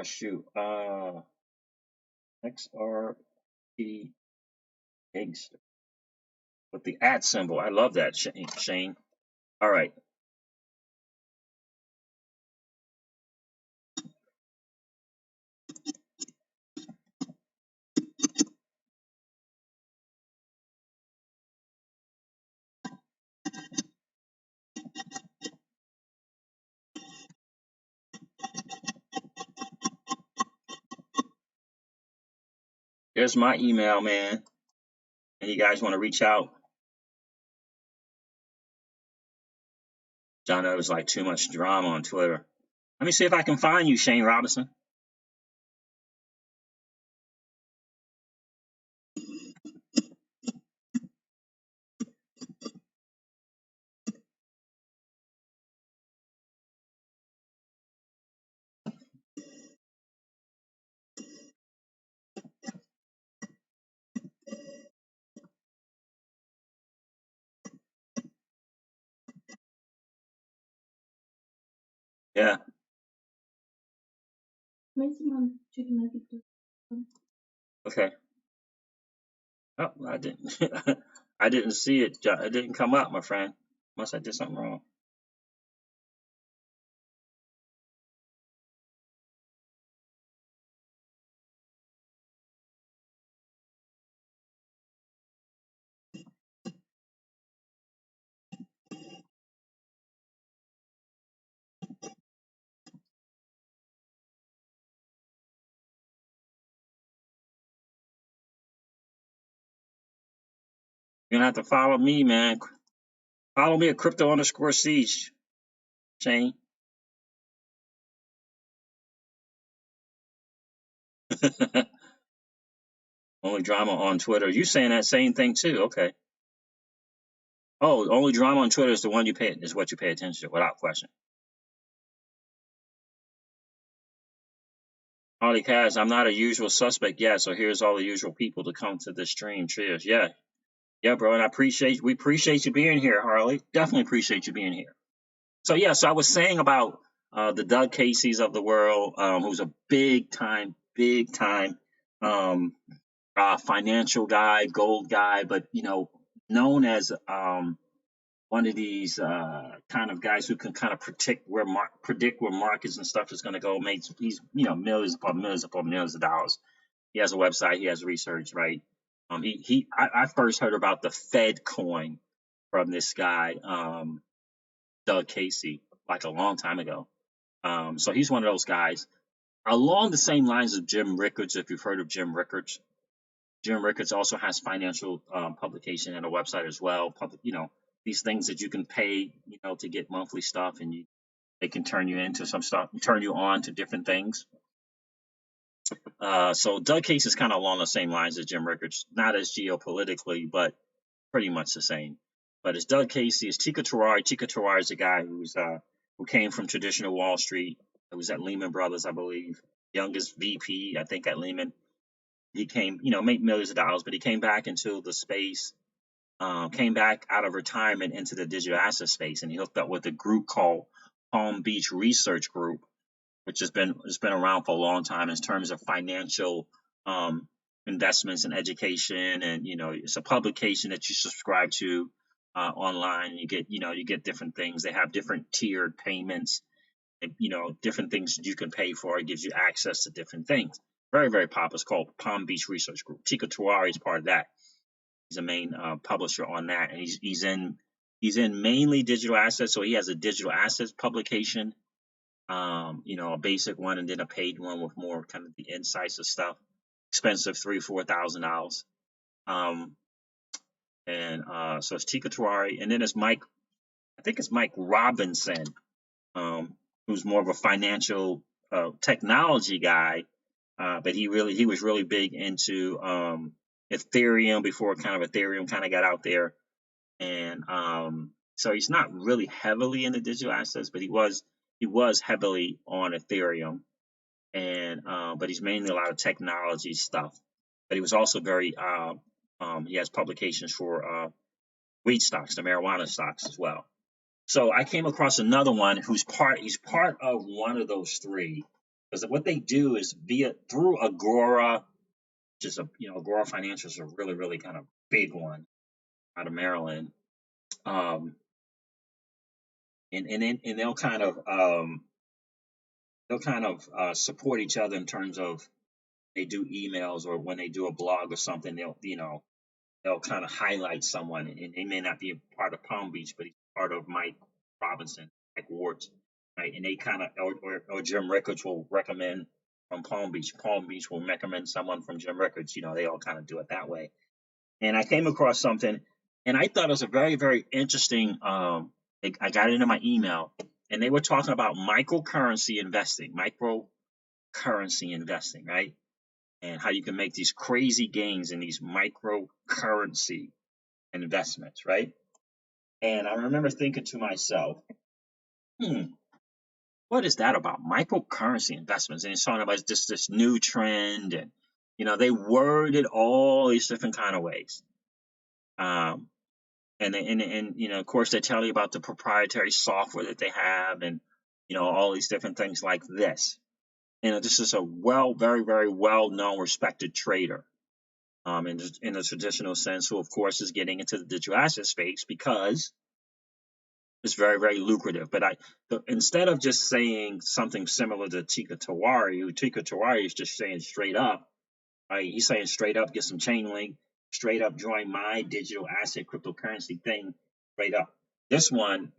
Shoot. XRP gangster with the @ symbol. I love that, Shane. All right. There's my email, man. And you guys want to reach out? John, it was like too much drama on Twitter. Let me see if I can find you, Shane Robinson. Yeah. Okay. Oh, I didn't. I didn't see it. It didn't come up, my friend. Unless I did something wrong. You're gonna have to follow me, man. Follow me at crypto_siege, Shane. Only drama on Twitter. You saying that same thing too? Okay. Oh, only drama on Twitter is the one is what you pay attention to, without question. Harley Cass, I'm not a usual suspect yet, so here's all the usual people to come to this stream. Cheers. Yeah. Yeah, bro, and we appreciate you being here, Harley. Definitely appreciate you being here. So yeah, so I was saying about the Doug Casey's of the world, who's a big time financial guy, gold guy, but known as one of these kind of guys who can kind of predict where markets and stuff is going to go. Makes he's millions upon millions of dollars. He has a website. He has research, right? I first heard about the Fed coin from this guy, Doug Casey, like a long time ago. So he's one of those guys along the same lines of Jim Rickards. If you've heard of Jim Rickards, Jim Rickards also has financial publication and a website as well. These things that you can pay, to get monthly stuff, and they can turn you into some stuff, turn you on to different things. So Doug Case is kind of along the same lines as Jim Rickards, not as geopolitically, but pretty much the same. But it's Doug Casey, it's Tika Terari. Tika Terari is a guy who came from traditional Wall Street. It was at Lehman Brothers, I believe, youngest VP, I think, at Lehman. He came, made millions of dollars, but he came back into the space, came back out of retirement into the digital asset space, and he hooked up with a group called Palm Beach Research Group, which has been around for a long time in terms of financial investments and education, and it's a publication that you subscribe to online. And you get different things. They have different tiered payments, and, different things that you can pay for. It gives you access to different things. Very, very popular. It's called Palm Beach Research Group. Tika Terari is part of that. He's a main publisher on that, and he's in mainly digital assets. So he has a digital assets publication, a basic one, and then a paid one with more kind of the insights of stuff. Expensive, $3,000-$4,000. So it's Tika Terari, and then it's Mike. I think it's Mike Robinson, who's more of a financial technology guy. But he was really big into Ethereum before Ethereum kind of got out there, and so he's not really heavily into digital assets, but he was heavily on Ethereum, and but he's mainly a lot of technology stuff. But he was also very he has publications for weed stocks, the marijuana stocks as well. So I came across another one he's part of one of those three. Because what they do is through Agora, which is Agora Financial is a really, really kind of big one out of Maryland. And they'll kind of support each other in terms of they do emails, or when they do a blog or something, they'll kind of highlight someone, and they may not be a part of Palm Beach, but he's part of Mike Robinson, Mike Ward, right? And they kind of, or Jim Rickards will recommend from Palm Beach. Palm Beach will recommend someone from Jim Rickards. They all kind of do it that way. And I came across something, and I thought it was a very, very interesting. I got it into my email, and they were talking about microcurrency investing, right? And how you can make these crazy gains in these microcurrency investments, right? And I remember thinking to myself, what is that about microcurrency investments? And it's talking about this new trend, and they word it all these different kind of ways. And of course they tell you about the proprietary software that they have, and all these different things like this. This is a very, very well-known, respected trader, in the traditional sense, who of course is getting into the digital asset space because it's very, very lucrative. But instead of just saying something similar to Tika Terari is just saying straight up, right? He's saying straight up, get some chain link, straight up join my digital asset cryptocurrency thing, straight up. This one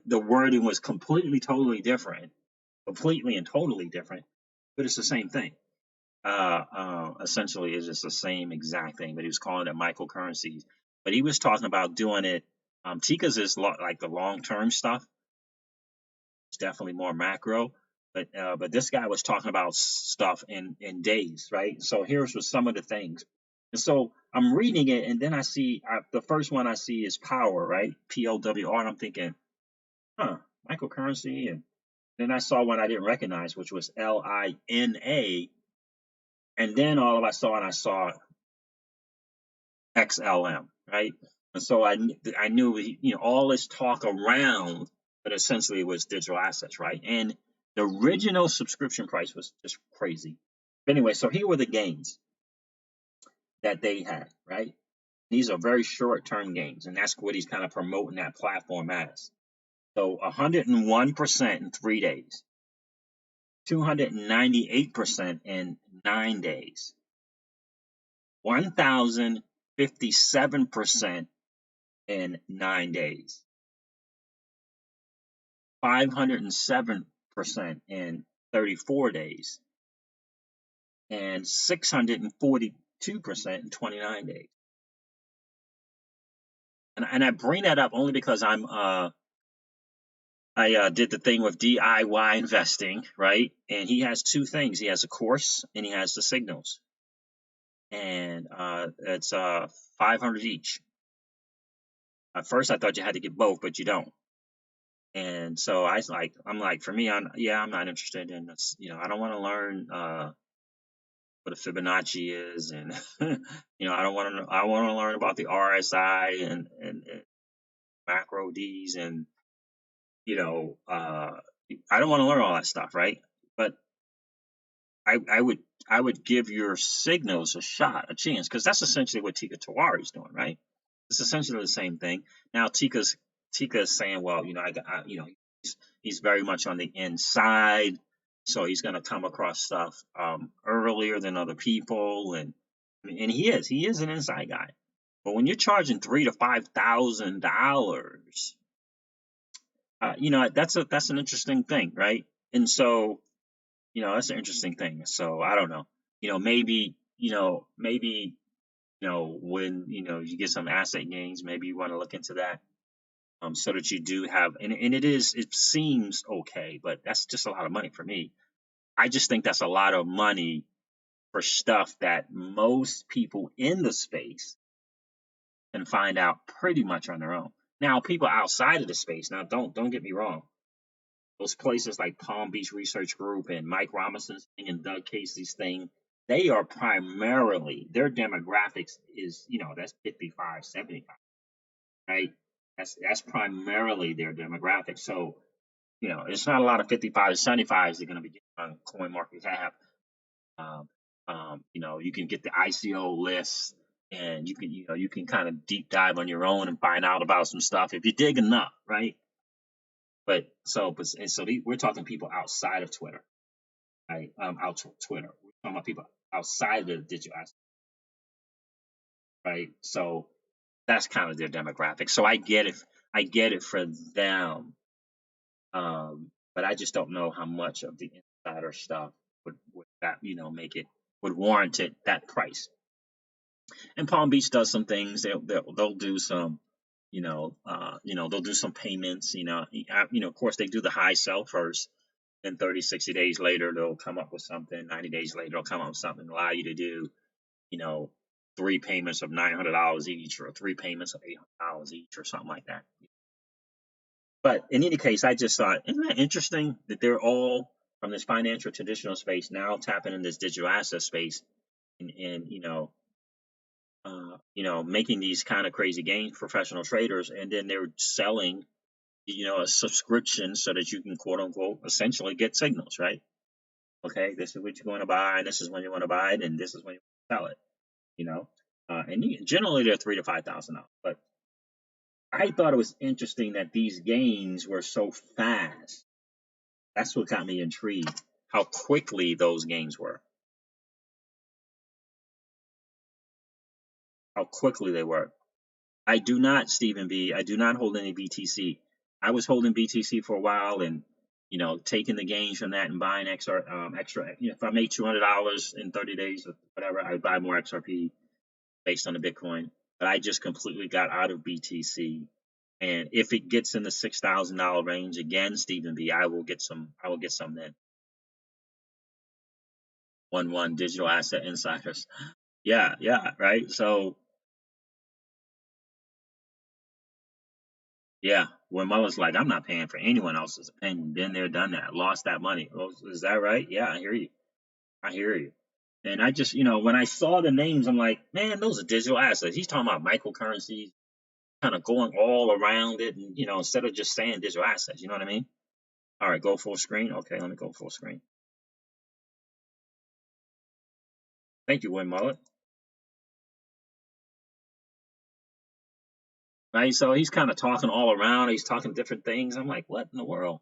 the wording was completely and totally different, but it's the same thing. Essentially, it's just the same exact thing, but he was calling it microcurrencies. But he was talking about doing it. Tika's is like the long-term stuff. It's definitely more macro, but this guy was talking about stuff in days, right? So here's with some of the things. And so I'm reading it, and then I see the first one I see is power, right? POWR, and I'm thinking, microcurrency. And then I saw one I didn't recognize, which was LINA. And then I saw XLM, right? And so I knew, all this talk around, but essentially it was digital assets, right? And the original subscription price was just crazy. But anyway, so here were the gains that they had, right? These are very short-term gains, and that's what he's kind of promoting that platform as. So 101% in 3 days, 298% in 9 days, 1,057% in 9 days, 507% in 34 days, and 642% in 29 days. And I bring that up only because I did the thing with DIY investing, right? And he has two things. He has a course and he has the signals. And it's 500 each. At first I thought you had to get both, but you don't. And so I'm like, for me, I'm not interested in this. I don't want to learn what a Fibonacci is, and I want to learn about the RSI and macro Ds, and I don't want to learn all that stuff, right? But I would give your signals a shot, a chance, because that's essentially what Tika Tawari's doing, right? It's essentially the same thing. Now Tika's saying, well, he's very much on the inside, so he's going to come across stuff earlier than other people, and he is an inside guy. But when you're charging $3,000 to $5,000, that's an interesting thing, right? And so that's an interesting thing. So I don't know. Maybe when you get some asset gains, maybe you want to look into that, so that you do have, and it seems okay, but that's just a lot of money for me. I just think that's a lot of money for stuff that most people in the space can find out pretty much on their own. Now, people outside of the space, now don't get me wrong. Those places like Palm Beach Research Group and Mike Robinson's thing and Doug Casey's thing, they are primarily, their demographics is, that's 55, 75, right? That's primarily their demographic. So, it's not a lot of 55 to 75s they're going to be getting on CoinMarketCap. You can get the ICO list, and you can kind of deep dive on your own and find out about some stuff if you dig enough, right? We're talking people outside of Twitter, right? Twitter. We're talking about people outside of the digital asset, right? So that's kind of their demographic. So I get it for them, but I just don't know how much of the insider stuff would that would warrant it that price. And Palm Beach does some things. They'll do some, they'll do some payments. Of course they do the high sell first. Then 30, 60 days later, they'll come up with something. 90 days later, they'll come up with something to allow you to do, 3 payments of $900 each, or 3 payments of $800 each, or something like that. But in any case, I just thought, isn't that interesting that they're all from this financial traditional space now tapping in this digital asset space, and making these kind of crazy gains, professional traders, and then they're selling, a subscription so that you can, quote unquote, essentially get signals, right? Okay, this is what you're going to buy, and this is when you want to buy it, and this is when you want to sell it, and generally they're $3,000 to $5,000. But I thought it was interesting that these gains were so fast. That's what got me intrigued, how quickly those gains were. How quickly they were. I do not, Stephen B. I do not hold any BTC. I was holding BTC for a while, and taking the gains from that and buying extra. If I made $200 in 30 days or whatever, I would buy more XRP based on the Bitcoin. But I just completely got out of BTC. And if it gets in the $6,000 range again, Stephen B, I will get some then. 1 Digital Asset Insiders. Yeah, right. So yeah, when Mullen's like, I'm not paying for anyone else's opinion. Been there, done that, lost that money. Oh, is that right? Yeah, I hear you. And I just, when I saw the names, I'm like, man, those are digital assets. He's talking about microcurrencies, kind of going all around it, and instead of just saying digital assets, you know what I mean? All right, go full screen. Okay, let me go full screen. Thank you, Win Mullet. right? So he's kind of talking all around. He's talking different things. I'm like, what in the world?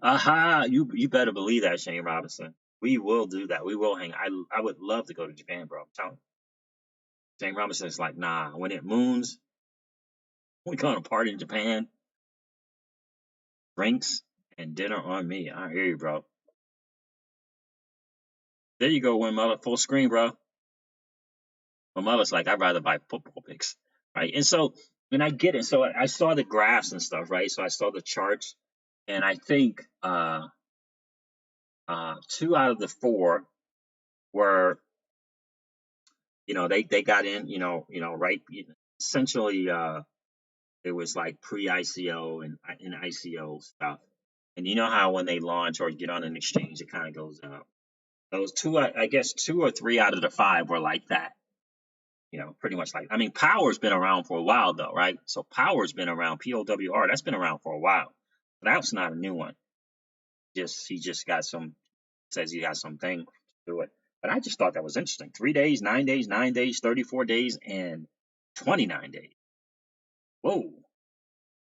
Aha! You better believe that, Shane Robinson. We will do that. We will hang. I would love to go to Japan, bro. I'm telling you. Shane Robinson's like, nah. When it moons, we going to party in Japan, drinks and dinner on me. I hear you, bro. There you go, Win Mother, full screen, bro. My mother's like, I'd rather buy football picks, right? And so, and I get it. So I saw the graphs and stuff, right? So I saw the charts, and I think 2 out of the 4 were, they got in, right. Essentially, it was like pre-ICO and in ICO stuff. And you know how when they launch or get on an exchange, it kind of goes up. Those two, I guess 2 or 3 out of the 5 were like that. Pretty much like, I mean, Power's been around for a while though, right? So Power's been around, POWR, that's been around for a while. But that's not a new one. He just says he got something to do it. But I just thought that was interesting. 3 days, 9 days, 9 days, 34 days, and 29 days. Whoa.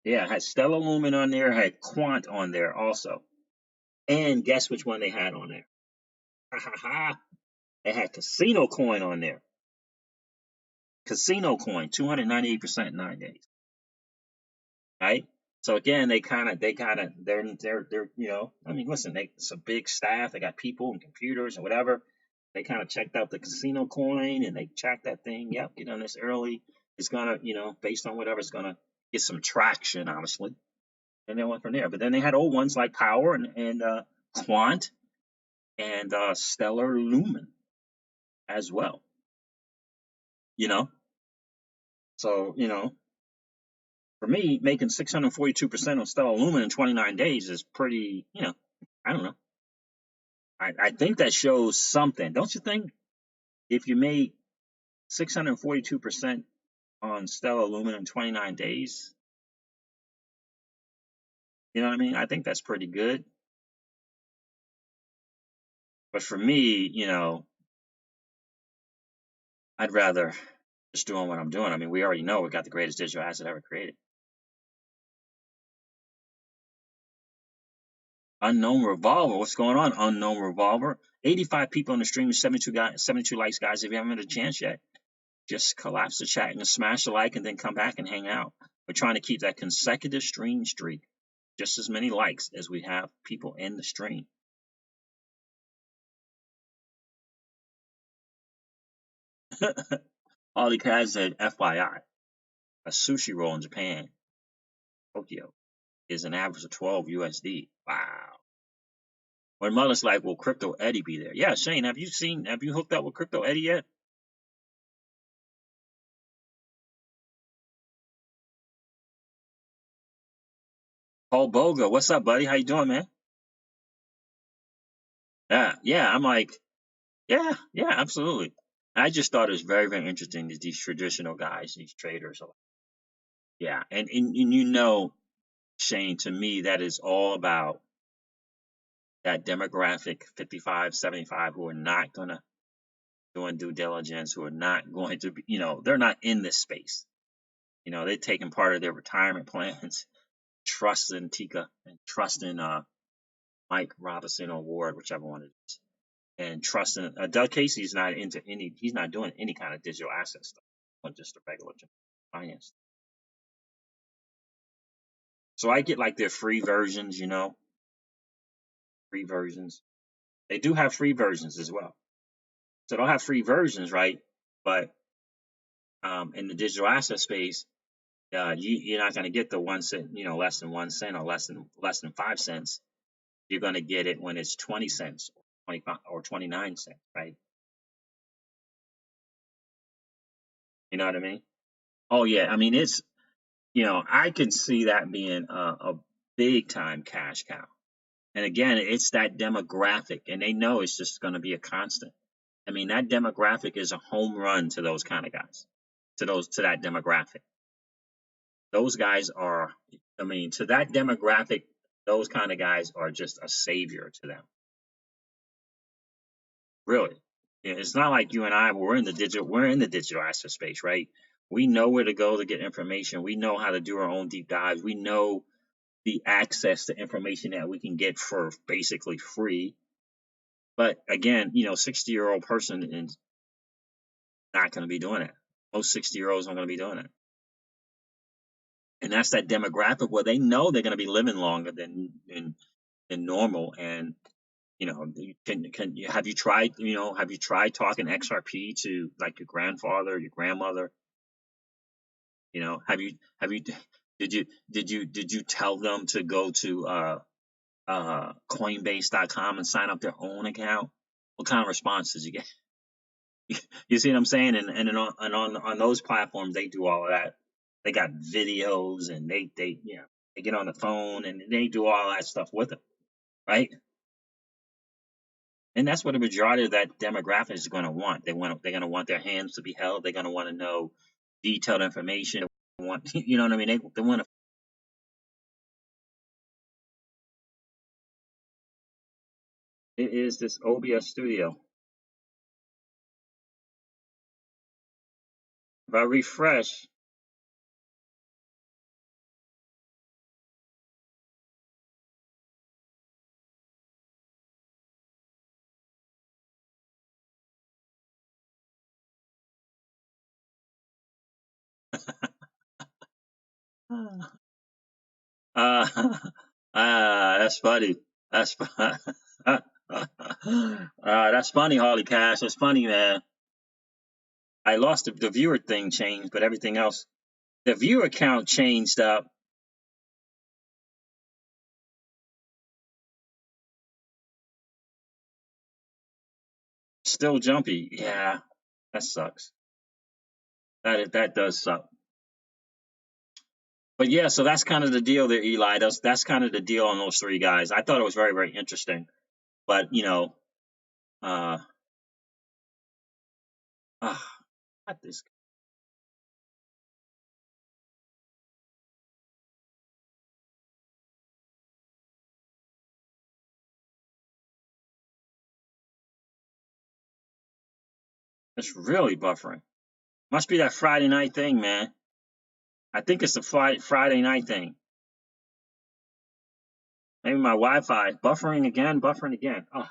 Yeah, it had Stellar Lumen on there, had Quant on there also. And guess which one they had on there? Ha ha ha. They had Casino Coin on there. Casino Coin, 298% in 9 days. Right? So again, I mean, listen, it's a big staff. They got people and computers and whatever. They kind of checked out the Casino Coin and they checked that thing. Yep, get on this early. It's gonna, based on whatever, it's gonna get some traction, honestly. And they went from there. But then they had old ones like Power and Quant and Stellar Lumen as well. So for me, making 642% on Stellar Lumen in 29 days is pretty. I don't know. I think that shows something, don't you think? If you made 642% on Stellar Lumen in 29 days, you know what I mean? I think that's pretty good. But for me, I'd rather just doing what I'm doing. I mean, we already know we got the greatest digital asset ever created. Unknown Revolver, what's going on? Unknown Revolver, 85 people on the stream, 72 likes, guys. If you haven't had a chance yet, just collapse the chat and smash the like, and then come back and hang out. We're trying to keep that consecutive stream streak, just as many likes as we have people in the stream. Ollie Kaz said, FYI, a sushi roll in Japan, Tokyo, is an average of 12 USD. Wow. When Mother's like, will Crypto Eddie be there? Yeah, Shane, have you hooked up with Crypto Eddie yet? Paul Boga, what's up, buddy? How you doing, man? Yeah, I'm like, yeah, absolutely. I just thought it was very, very interesting that these traditional guys, these traders, yeah, and Shane, to me, that is all about that demographic 55, 75 who are not going to doing due diligence, who are not going to be, they're not in this space. They're taking part of their retirement plans, trust in Tika and trust in Mike Robinson or Ward, whichever one it is, and trust in Doug Casey's not he's not doing any kind of digital asset stuff, but just a regular finance. So I get like their free versions, free versions. They do have free versions as well. So they'll have free versions, right? But in the digital asset space, you're not going to get the 1 cent, less than 1 cent or less than 5 cents. You're going to get it when it's 20 cents, 25 or 29 cents, right? You know what I mean? Oh yeah, I mean it's I can see that being a big time cash cow. And again, it's that demographic, and they know it's just going to be a constant. I mean, that demographic is a home run to those kind of guys, to that demographic. Those guys are, I mean, to that demographic, those kind of guys are just a savior to them. Really. Yeah, it's not like you and I, we're in the digital asset space, right? We know where to go to get information. We know how to do our own deep dives. We know the access to information that we can get for basically free. But again, 60-year-old person is not going to be doing it. Most 60-year-olds aren't going to be doing it. And that's that demographic where they know they're going to be living longer than normal. And have you tried talking XRP to like your grandfather, your grandmother? Have you did you tell them to go to Coinbase.com and sign up their own account? What kind of response did you get? You see what I'm saying? And then on those platforms, they do all of that. They got videos, and they get on the phone and they do all that stuff with them, right? And that's what the majority of that demographic is going to want. They're going to want their hands to be held. They're going to want to know detailed information. They want, you know what I mean? They want to. It is this OBS studio. If I refresh, uh, that's funny. That's that's funny, Harley Cash. That's funny, man. I lost the viewer thing changed, but everything else, the viewer count changed up. Still jumpy. Yeah, that sucks. That does suck. But yeah, so that's kind of the deal there, Eli. That's kind of the deal on those three guys. I thought it was very, very interesting. But uh, not this. It's really buffering. Must be that Friday night thing, man. I think it's the Friday night thing. Maybe my Wi-Fi buffering again, buffering again. Oh,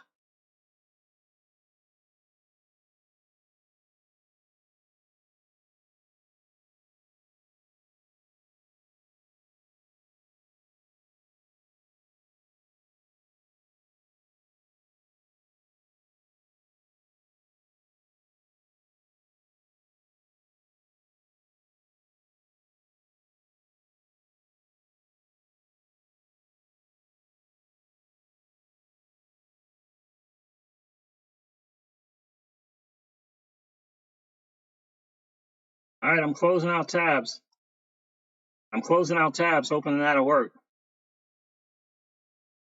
all right. I'm closing out tabs. I'm closing out tabs, hoping that'll work.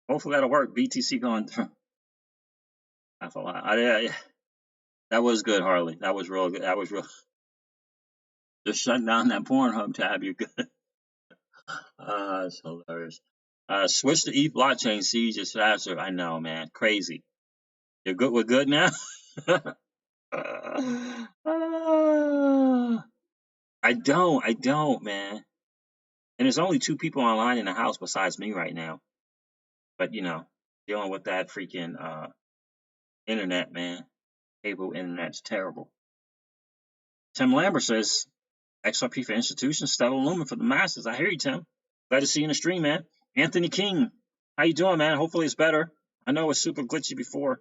Hopefully that'll work. BTC going through. That's a lot. Yeah, that was good, Harley. That was real good. That was real. Just shut down that Pornhub tab. You're good. It's hilarious. Switch to ETH blockchain. Siege is faster. I know, man. Crazy. You're good. We're good now. I don't, man. And there's only two people online in the house besides me right now. But dealing with that freaking internet, man. Cable internet's terrible. Tim Lambert says XRP for institutions, Stellar Lumen for the masses. I hear you, Tim. Glad to see you in the stream, man. Anthony King, how you doing, man? Hopefully it's better. I know it was super glitchy before.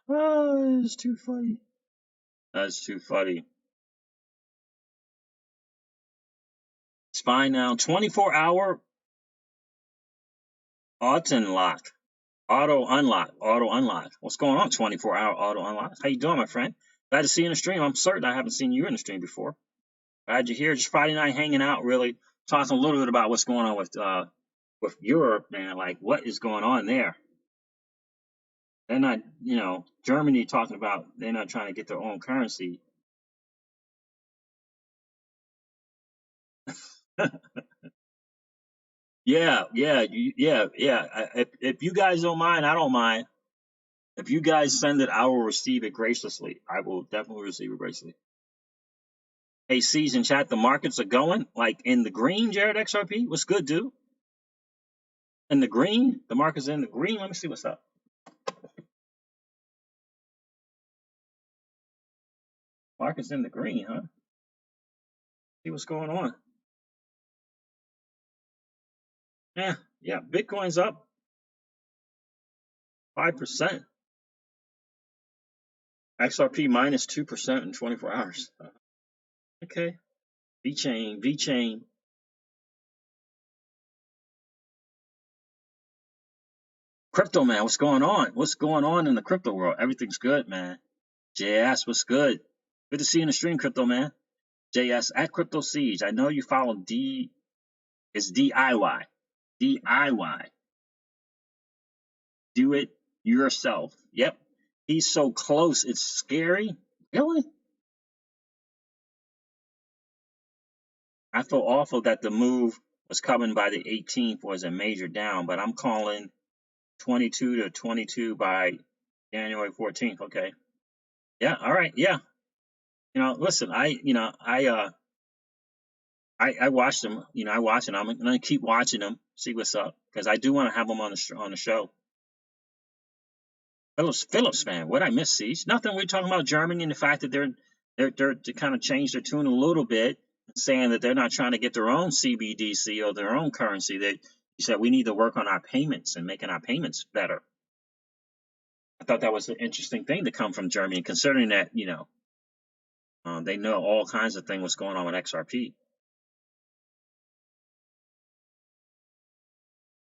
Oh, it's too funny. That's too funny. It's fine now. 24-hour auto unlock. Auto unlock. What's going on? 24-hour auto unlock. How you doing, my friend? Glad to see you in the stream. I'm certain I haven't seen you in the stream before. Glad you're here. Just Friday night hanging out, really talking a little bit about what's going on with Europe, man. Like, what is going on there? They're not, Germany talking about they're not trying to get their own currency. If you guys don't mind, I don't mind. If you guys send it, I will receive it graciously. I will definitely receive it graciously. Hey, C's in chat, the markets are going like in the green, Jared XRP. What's good, dude? In the green? The market's in the green. Let me see what's up. Market's in the green, huh? See what's going on. Yeah. Bitcoin's up 5%. XRP minus 2% in 24 hours. Okay. V-chain. Crypto, man, what's going on? What's going on in the crypto world? Everything's good, man. JS, what's good? Good to see you in the stream, crypto, man. JS at Crypto Siege. I know you follow it's DIY. DIY. Do it yourself. Yep. He's so close. It's scary. Really? I feel awful that the move was coming by the 18th was a major down, but I'm calling 22 to 22 by January 14th. Okay. Yeah. All right. Yeah. Listen, I watched them. I watch them. I'm gonna keep watching them, see what's up, because I do want to have them on the show. Phillips, man, what I miss, Siege? Nothing. We're talking about Germany and the fact that they're to kind of change their tune a little bit, saying that they're not trying to get their own CBDC or their own currency. They said we need to work on our payments and making our payments better. I thought that was an interesting thing to come from Germany, considering that they know all kinds of things what's going on with XRP.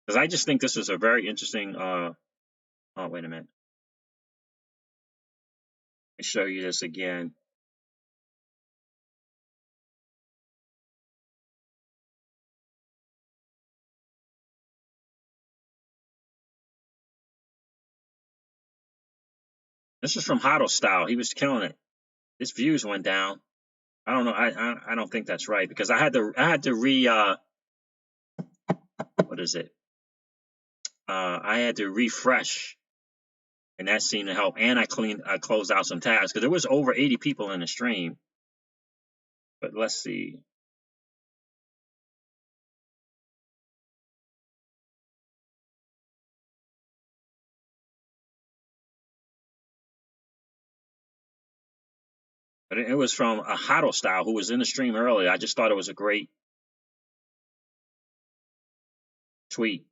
Because I just think this is a very interesting. Oh, wait a minute. Let me show you this again. This is from Hodl Style. He was killing it. His views went down. I don't know. I don't think that's right because I had to what is it? I had to refresh, and that seemed to help. And I closed out some tabs because there was over 80 people in the stream. But let's see. But it was from a Hodl Style who was in the stream earlier. I just thought it was a great tweet.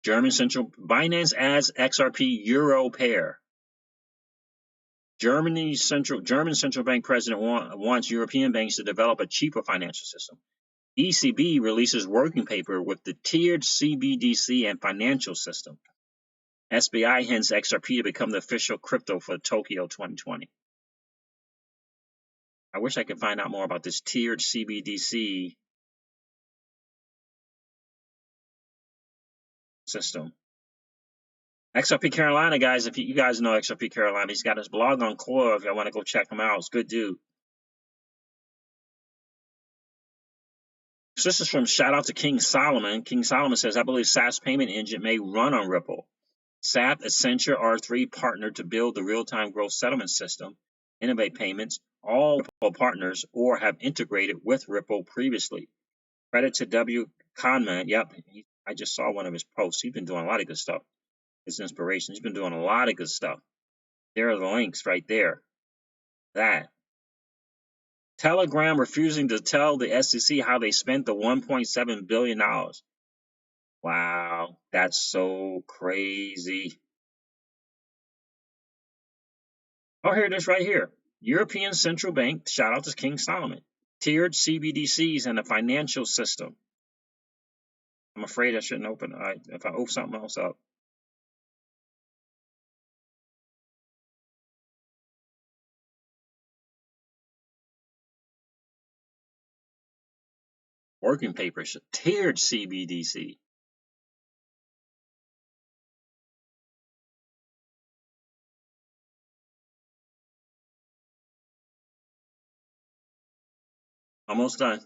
German Central Binance adds XRP Euro pair. German central bank president wants European banks to develop a cheaper financial system. ECB releases working paper with the tiered CBDC and financial system. SBI hints XRP to become the official crypto for Tokyo 2020. I wish I could find out more about this tiered CBDC system. XRP Carolina, guys, if you guys know XRP Carolina, he's got his blog on Core. If y'all want to go check him out, it's a good dude. So this is from shout out to King Solomon. King Solomon says, I believe SAP's payment engine may run on Ripple. SAP, Accenture, R3 partnered to build the real-time growth settlement system, Innovate Payments, all Ripple partners or have integrated with Ripple previously. Credit to W. Conman. Yep, I just saw one of his posts. He's been doing a lot of good stuff. His inspiration. He's been doing a lot of good stuff. There are the links right there. That. Telegram refusing to tell the SEC how they spent the $1.7 billion. Wow, that's so crazy. Oh, here it is right here. European Central Bank, shout out to King Solomon, tiered CBDCs and the financial system. I'm afraid I shouldn't open it. If I open something else up. Working papers, tiered CBDC. Almost done.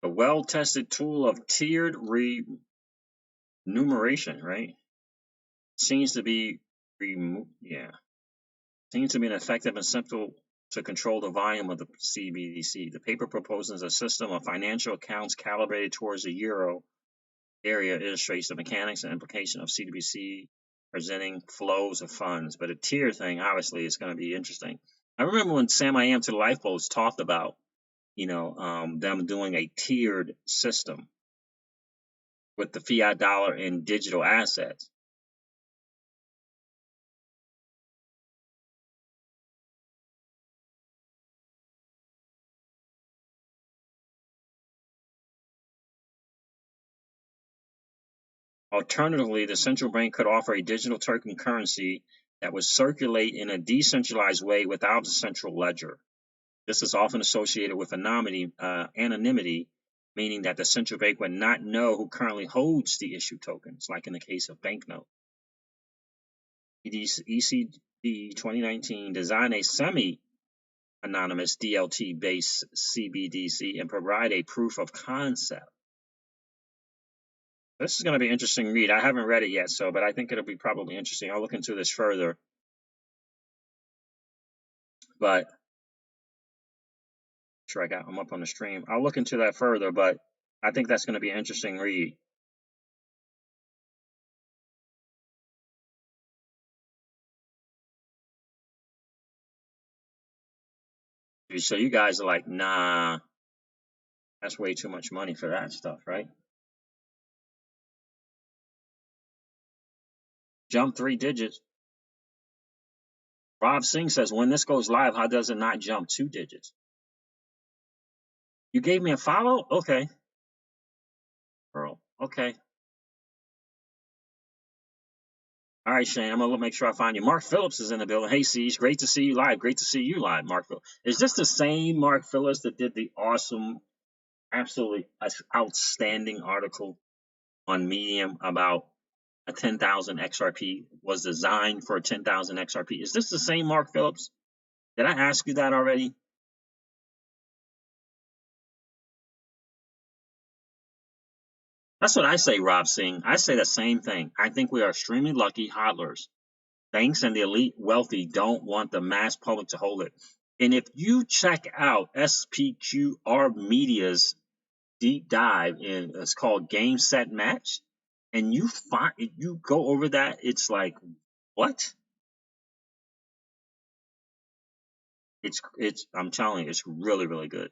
A well-tested tool of tiered remuneration, right? Seems to be seems to be an effective and simple to control the volume of the CBDC. The paper proposes a system of financial accounts calibrated towards the euro area, illustrates the mechanics and implication of CBDC presenting flows of funds. But a tier thing, obviously, is going to be interesting. I remember when Sam I Am to the Lifeboats talked about, them doing a tiered system with the fiat dollar and digital assets. Alternatively, the central bank could offer a digital token currency that would circulate in a decentralized way without a central ledger. This is often associated with anonymity, meaning that the central bank would not know who currently holds the issued tokens, like in the case of banknote. ECD 2019 designed a semi-anonymous DLT-based CBDC and provide a proof of concept. This is going to be an interesting read. I haven't read it yet, but I think it'll be probably interesting. I'll look into this further. But sure, I'm up on the stream. I'll look into that further, but I think that's going to be an interesting read. So you guys are like, nah, that's way too much money for that stuff, right? Jump 3 digits. Rob Singh says, when this goes live, how does it not jump 2 digits? You gave me a follow? Okay. Earl, okay. All right, Shane, I'm going to make sure I find you. Mark Phillips is in the building. Hey, Siege, great to see you live. Great to see you live, Mark Phillips. Is this the same Mark Phillips that did the awesome, absolutely outstanding article on Medium about a 10,000 XRP, was designed for a 10,000 XRP? Is this the same Mark Phillips? Did I ask you that already? That's what I say, Rob Singh. I say the same thing. I think we are extremely lucky hodlers. Banks and the elite wealthy don't want the mass public to hold it. And if you check out SPQR Media's deep dive it's called Game Set Match, and you go over that, it's like, what? I'm telling you, it's really, really good.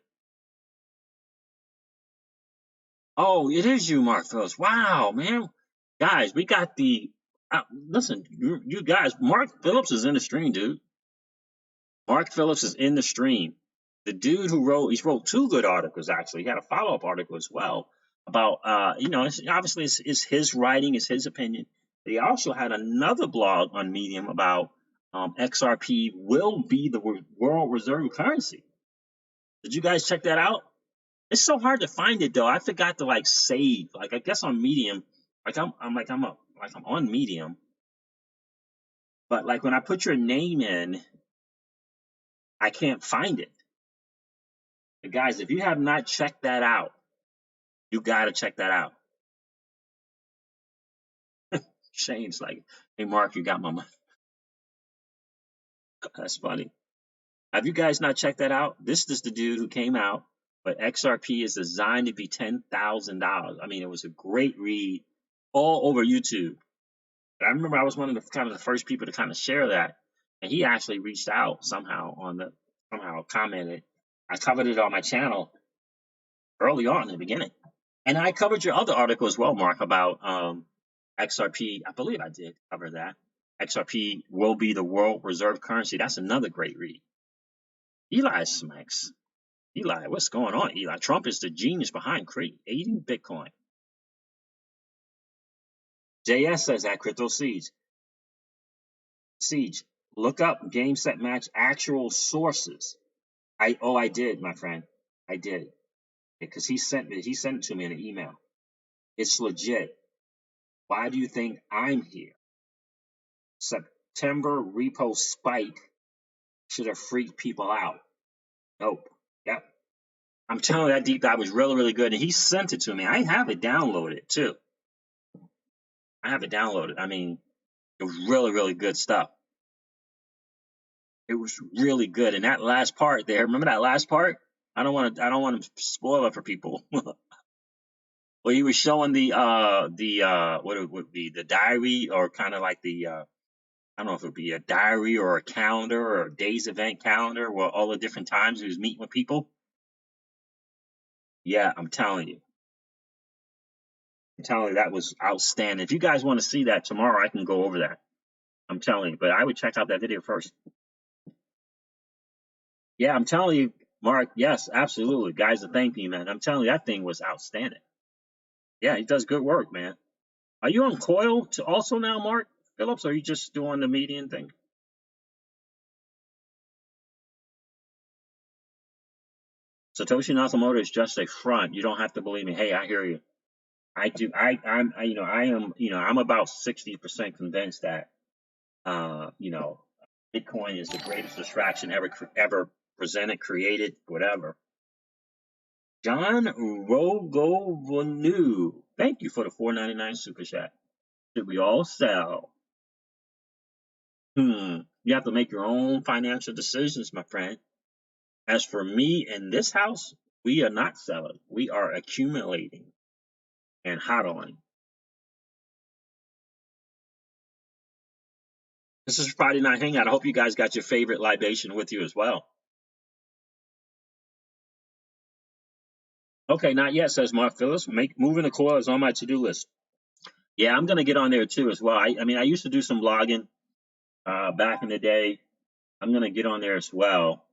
Oh, it is you, Mark Phillips. Wow, man. Guys, we got listen, you guys, Mark Phillips is in the stream, dude. Mark Phillips is in the stream. The dude who wrote 2 good articles, actually. He had a follow-up article as well about, obviously it's his writing, it's his opinion. But he also had another blog on Medium about XRP will be the world reserve currency. Did you guys check that out? It's so hard to find it though. I forgot to save. I guess on Medium, I'm on Medium, but when I put your name in, I can't find it. But guys, if you have not checked that out, you got to check that out. Shane's like, hey Mark, you got my money. That's funny. Have you guys not checked that out? This is the dude who came out, but XRP is designed to be $10,000. I mean, it was a great read all over YouTube. I remember I was one of the first people to kind of share that, and he actually reached out somehow commented. I covered it on my channel early on in the beginning, and I covered your other article as well, Mark, about XRP. I believe I did cover that. XRP will be the world reserve currency. That's another great read. Eli smacks. Eli, what's going on, Eli? Trump is the genius behind creating Bitcoin. JS says that Crypto Siege. Look up Game Set Match actual sources. I did, my friend. I did. Because he sent it to me in an email. It's legit. Why do you think I'm here? September repo spike should have freaked people out. Nope. Yep. I'm telling you, that deep dive was really, really good. And he sent it to me. I have it downloaded too. I have it downloaded. I mean, it was really, really good stuff. It was really good. And that last part there, remember that last part? I don't want to spoil it for people. Well, he was showing the what it would be, the diary, or kind of like the I don't know if it would be a diary or a calendar or a day's event calendar, where all the different times he was meeting with people. Yeah, I'm telling you. I'm telling you, that was outstanding. If you guys want to see that tomorrow, I can go over that. I'm telling you, but I would check out that video first. Yeah, I'm telling you, Mark. Yes, absolutely. Guys are thanking you, man. I'm telling you, that thing was outstanding. Yeah, he does good work, man. Are you on Coil to also now, Mark Phillips? Or are you just doing the median thing? Satoshi Nakamoto is just a front. You don't have to believe me. Hey, I hear you. I do. I am. I'm about 60% convinced that, Bitcoin is the greatest distraction ever presented, created, whatever. John Rogovanu, thank you for the 4.99 super chat. Should we all sell? You have to make your own financial decisions, my friend. As for me in this house, we are not selling. We are accumulating and hodling. This is Friday Night Hangout. I hope you guys got your favorite libation with you as well. Okay, not yet, says Mark Phillips. Moving the coil is on my to-do list. Yeah, I'm gonna get on there too as well. I mean, I used to do some blogging back in the day. I'm gonna get on there as well.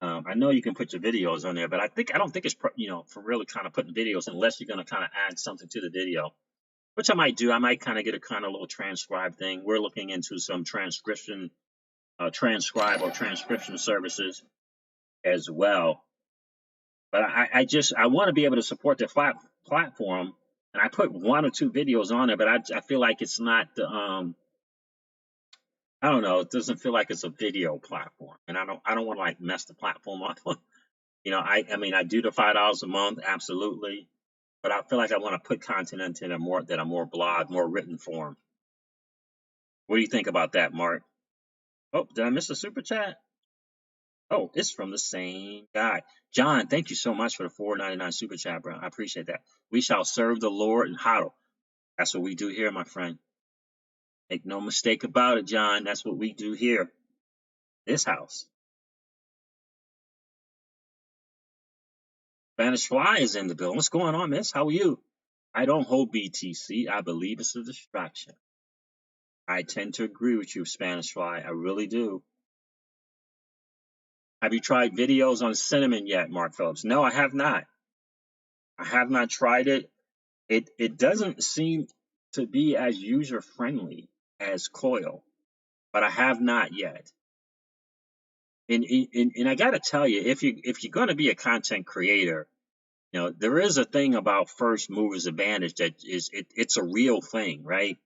I know you can put your videos on there, but I don't think it's for really kind of putting videos unless you're gonna kind of add something to the video, which I might do. I might kind of get a kind of little transcribe thing. We're looking into some transcribe or transcription services as well. But I want to be able to support the platform, and I put one or two videos on there, but I feel like it's not I don't know, it doesn't feel like it's a video platform, and I don't want to like mess the platform up. I mean, I do the $5 a month, absolutely, but I feel like I want to put content into a more blog, more written form. What do you think about that, Mark? Oh, did I miss a super chat? Oh, it's from the same guy. John, thank you so much for the 4.99 super chat, bro. I appreciate that. We shall serve the Lord and hodl. That's what we do here, my friend. Make no mistake about it, John. That's what we do here. This house. Spanish Fly is in the building. What's going on, miss? How are you? I don't hold BTC. I believe it's a distraction. I tend to agree with you, Spanish Fly. I really do. Have you tried videos on cinnamon yet, Mark Phillips? No, I have not. I have not tried it. It doesn't seem to be as user friendly as Coil, but I have not yet. And I got to tell you, if you're going to be a content creator, there is a thing about first movers advantage that it's a real thing, right?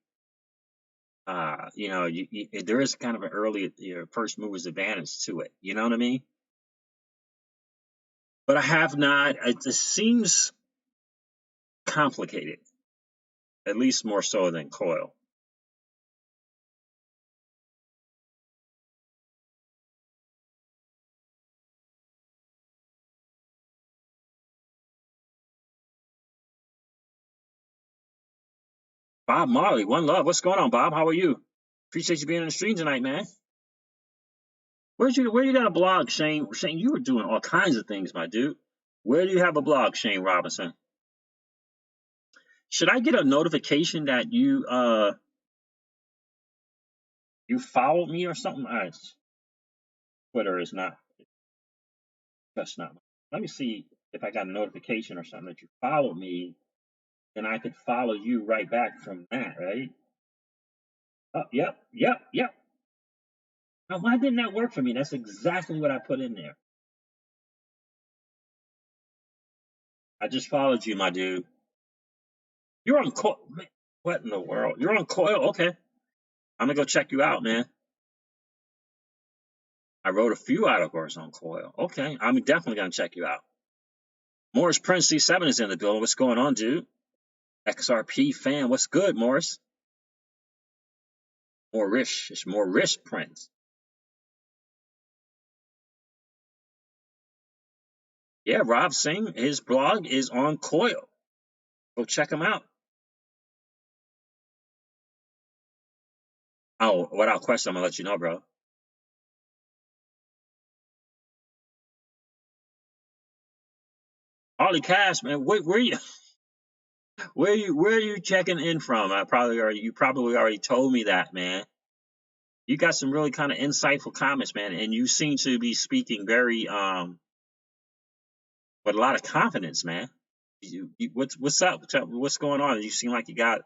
There is kind of an early first movers advantage to it. You know what I mean? But I have not. It just seems complicated, at least more so than Coil. Bob Marley, one love. What's going on, Bob? How are you? Appreciate you being on the stream tonight, man. Where you got a blog, Shane? Shane, you were doing all kinds of things, my dude. Where do you have a blog, Shane Robinson? Should I get a notification that you followed me or something? Twitter is not. That's not. Let me see if I got a notification or something that you followed me, then I could follow you right back from that, right? Oh, yep. Now, why didn't that work for me? That's exactly what I put in there. I just followed you, my dude. You're on Coil. What in the world? You're on Coil? Okay. I'm gonna go check you out, man. I wrote a few articles on Coil. Okay. I'm definitely gonna check you out. Morris Prince C7 is in the building. What's going on, dude? XRP fan, what's good, Morris? Morris, it's Morris Prince. Yeah, Rob Singh, his blog is on Coil. Go check him out. Oh, without question, I'm gonna let you know, bro. Harley Cash, man, where you where are you checking in from? You probably already told me that, man. You got some really kind of insightful comments, man, and you seem to be speaking very with a lot of confidence, man. What's up? What's going on? You seem like you got a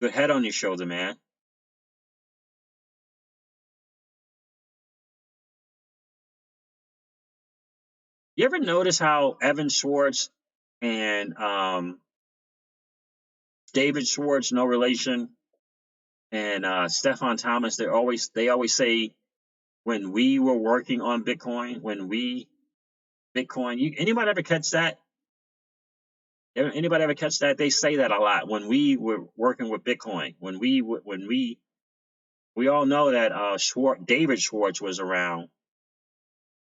good head on your shoulder, man. You ever notice how Evan Schwartz and David Schwartz, no relation, and Stefan Thomas, they always say when we were working on Bitcoin, anybody ever catch that? Anybody ever catch that? They say that a lot. When we were working with Bitcoin, we all know that David Schwartz was around,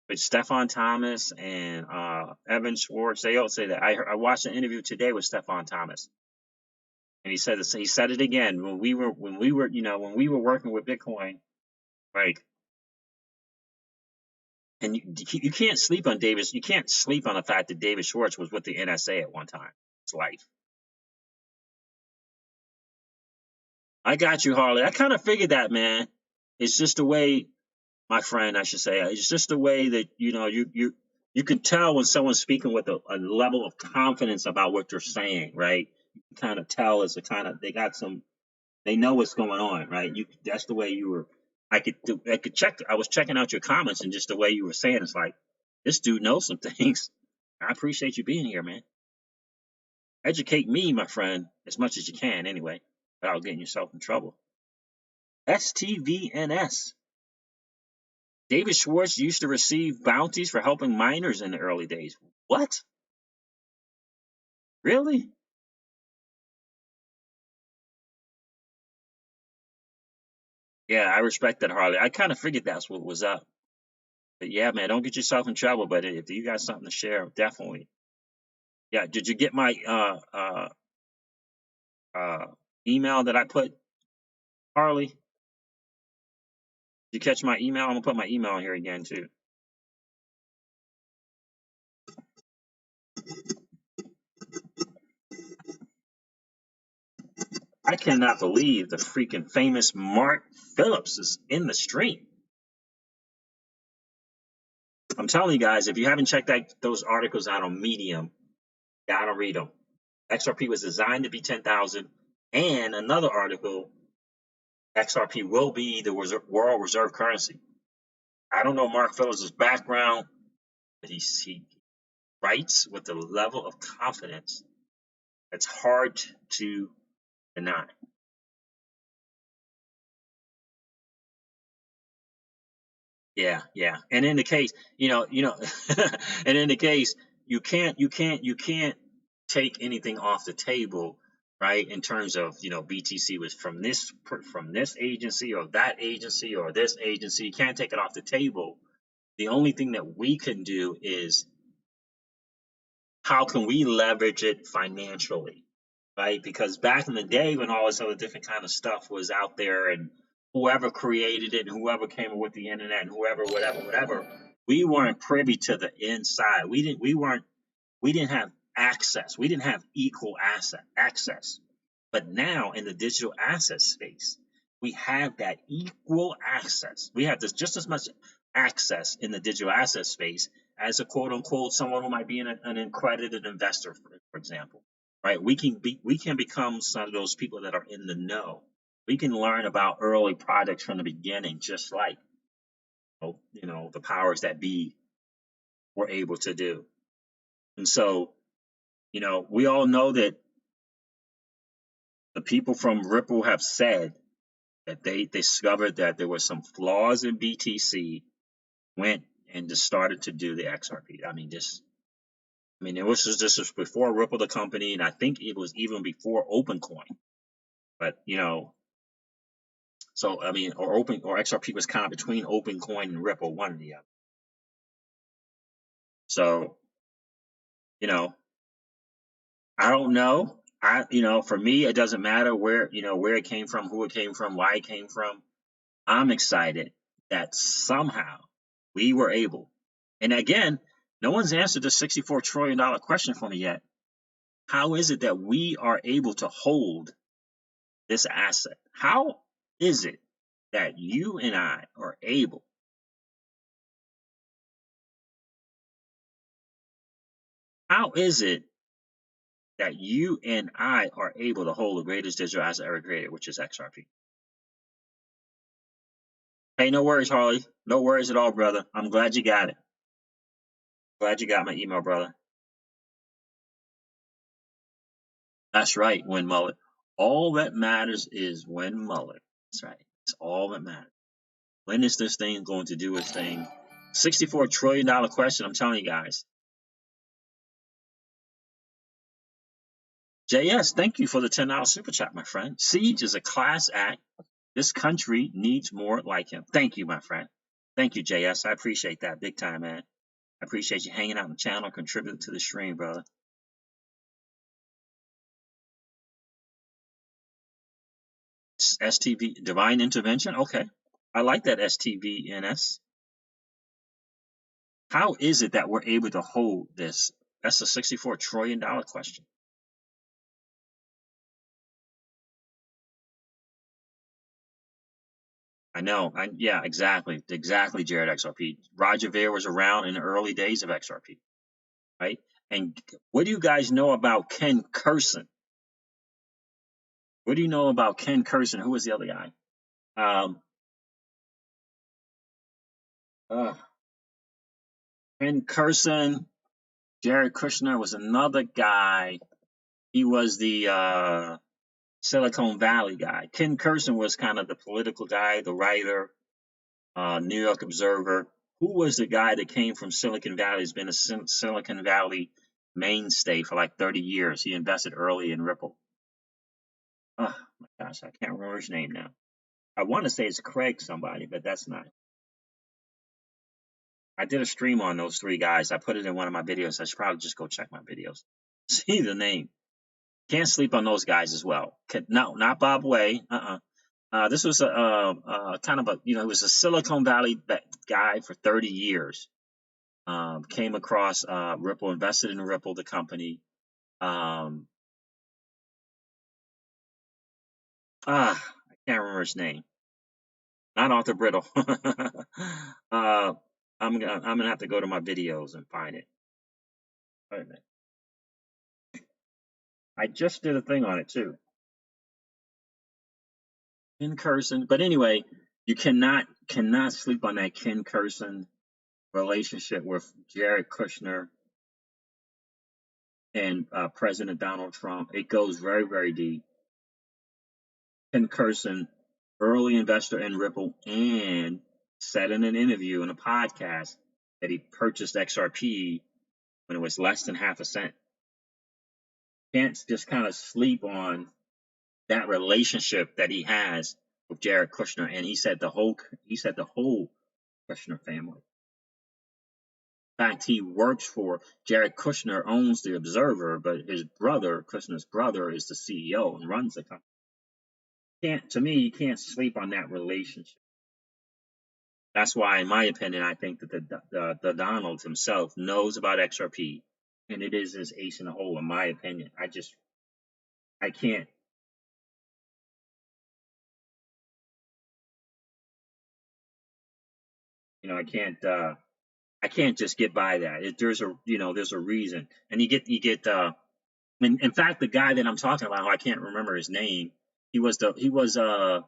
but Stefan Thomas and Evan Schwartz, they all say that. I watched an interview today with Stefan Thomas, and he said it again. When we were working with Bitcoin, like, and you can't sleep on Davis. You can't sleep on the fact that David Schwartz was with the NSA at one time. It's life. I got you, Harley. I kind of figured that, man. It's just the way, my friend, I should say. It's just the way that you can tell when someone's speaking with a level of confidence about what they're saying, right? You can kind of tell they know what's going on, right? That's the way you were. I could check. I was checking out your comments, and just the way you were saying, it's like this dude knows some things. I appreciate you being here, man. Educate me, my friend, as much as you can, anyway, without getting yourself in trouble. STVNS. David Schwartz used to receive bounties for helping miners in the early days. What? Really? Yeah, I respect that, Harley. I kind of figured that's what was up. But yeah, man, don't get yourself in trouble. But if you got something to share, definitely. Yeah, did you get my email that I put, Harley? Did you catch my email? I'm gonna put my email in here again too. I cannot believe the freaking famous Mark Phillips is in the stream. I'm telling you guys, if you haven't checked those articles out on Medium, gotta read them. XRP was designed to be 10,000, and another article, XRP will be the world reserve currency. I don't know Mark Phillips' background, but he writes with a level of confidence that's hard to deny. Yeah, yeah. And in the case, and in the case, you can't take anything off the table, right? In terms of, BTC was from this agency or that agency or this agency. You can't take it off the table. The only thing that we can do is how can we leverage it financially, right? Because back in the day when all this other different kind of stuff was out there and whoever created it and whoever came up with the internet and whoever, whatever, we weren't privy to the inside. We didn't have access. We didn't have equal access. But now in the digital asset space, we have that equal access. We have this just as much access in the digital asset space as a quote unquote someone who might be an accredited investor, for example. Right? We can become some of those people that are in the know. We can learn about early projects from the beginning, just like the powers that be were able to do. And so, we all know that the people from Ripple have said that they discovered that there were some flaws in BTC, went and just started to do the XRP. I mean, I mean, this was before Ripple, the company, and I think it was even before OpenCoin. But so I mean, or XRP was kind of between OpenCoin and Ripple, one or the other. So I don't know. For me, it doesn't matter where it came from, who it came from, why it came from. I'm excited that somehow we were able. And again, no one's answered the $64 trillion question for me yet. How is it that we are able to hold this asset? How is it that you and I are able? How is it that you and I are able to hold the greatest digital asset ever created, which is XRP? Hey, no worries, Harley. No worries at all, brother. I'm glad you got it. Glad you got my email, brother. That's right, Win Mullet. All that matters is Win Mullet. That's right. It's all that matters. When is this thing going to do its thing? $64 trillion question, I'm telling you guys. JS, thank you for the $10 super chat, my friend. Siege is a class act. This country needs more like him. Thank you, my friend. Thank you, JS. I appreciate that big time, man. I appreciate you hanging out on the channel, contributing to the stream, brother. STV, Divine Intervention. Okay. I like that STVNS. How is it that we're able to hold this? That's a $64 trillion question. I know. Yeah, exactly. Exactly, Jared XRP. Roger Ver was around in the early days of XRP, right? And what do you guys know about Ken Curson? What do you know about Ken Curson? Who was the other guy? Ken Curson, Jared Kushner was another guy. He was the Silicon Valley guy. Ken Curson was kind of the political guy, the writer, New York Observer. Who was the guy that came from Silicon Valley? Has been a Silicon Valley mainstay for like 30 years. He invested early in Ripple. Oh my gosh, I can't remember his name now. I want to say it's Craig somebody, but that's not. I did a stream on those three guys. I put it in one of my videos. I should probably just go check my videos. See the name. Can't sleep on those guys as well. No, not Bob Way. This was a kind of a, he was a Silicon Valley guy for 30 years. Came across Ripple, invested in Ripple, the company. I can't remember his name. Not Arthur Brittle. I'm gonna have to go to my videos and find it. Wait a minute. I just did a thing on it too. Ken Curson. But anyway, you cannot sleep on that Ken Curson relationship with Jared Kushner and President Donald Trump. It goes very, very deep. Ken Curson, early investor in Ripple, and said in an interview in a podcast that he purchased XRP when it was less than half a cent. Can't just kind of sleep on that relationship that he has with Jared Kushner, and he said the whole Kushner family. In fact, he works for Jared Kushner, owns the Observer, but his brother, Kushner's brother, is the CEO and runs the company. To me, you can't sleep on that relationship. That's why, in my opinion, I think that the Donald himself knows about XRP, and it is his ace in the hole, in my opinion. I can't. I can't just get by that. There's a reason, and you get. In fact, the guy that I'm talking about, I can't remember his name. He was the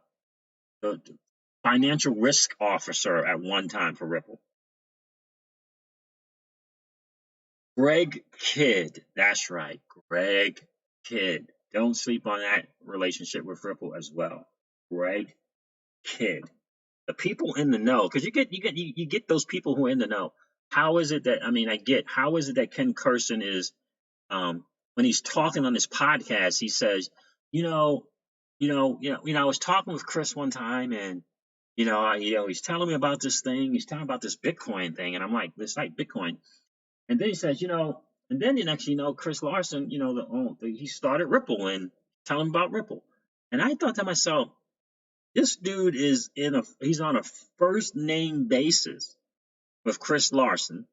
financial risk officer at one time for Ripple. Greg Kidd, that's right, Greg Kidd. Don't sleep on that relationship with Ripple as well. Greg Kidd. The people in the know, because you get those people who are in the know. How is it that, I mean, I get, how is it that Ken Carson is, when he's talking on this podcast, he says, you know, I was talking with Chris one time, and he's telling me about this thing. He's telling me about this Bitcoin thing, and I'm like, this like Bitcoin. And then he says, and then the next, Chris Larson, he started Ripple and telling him about Ripple. And I thought to myself, this dude he's on a first name basis with Chris Larson.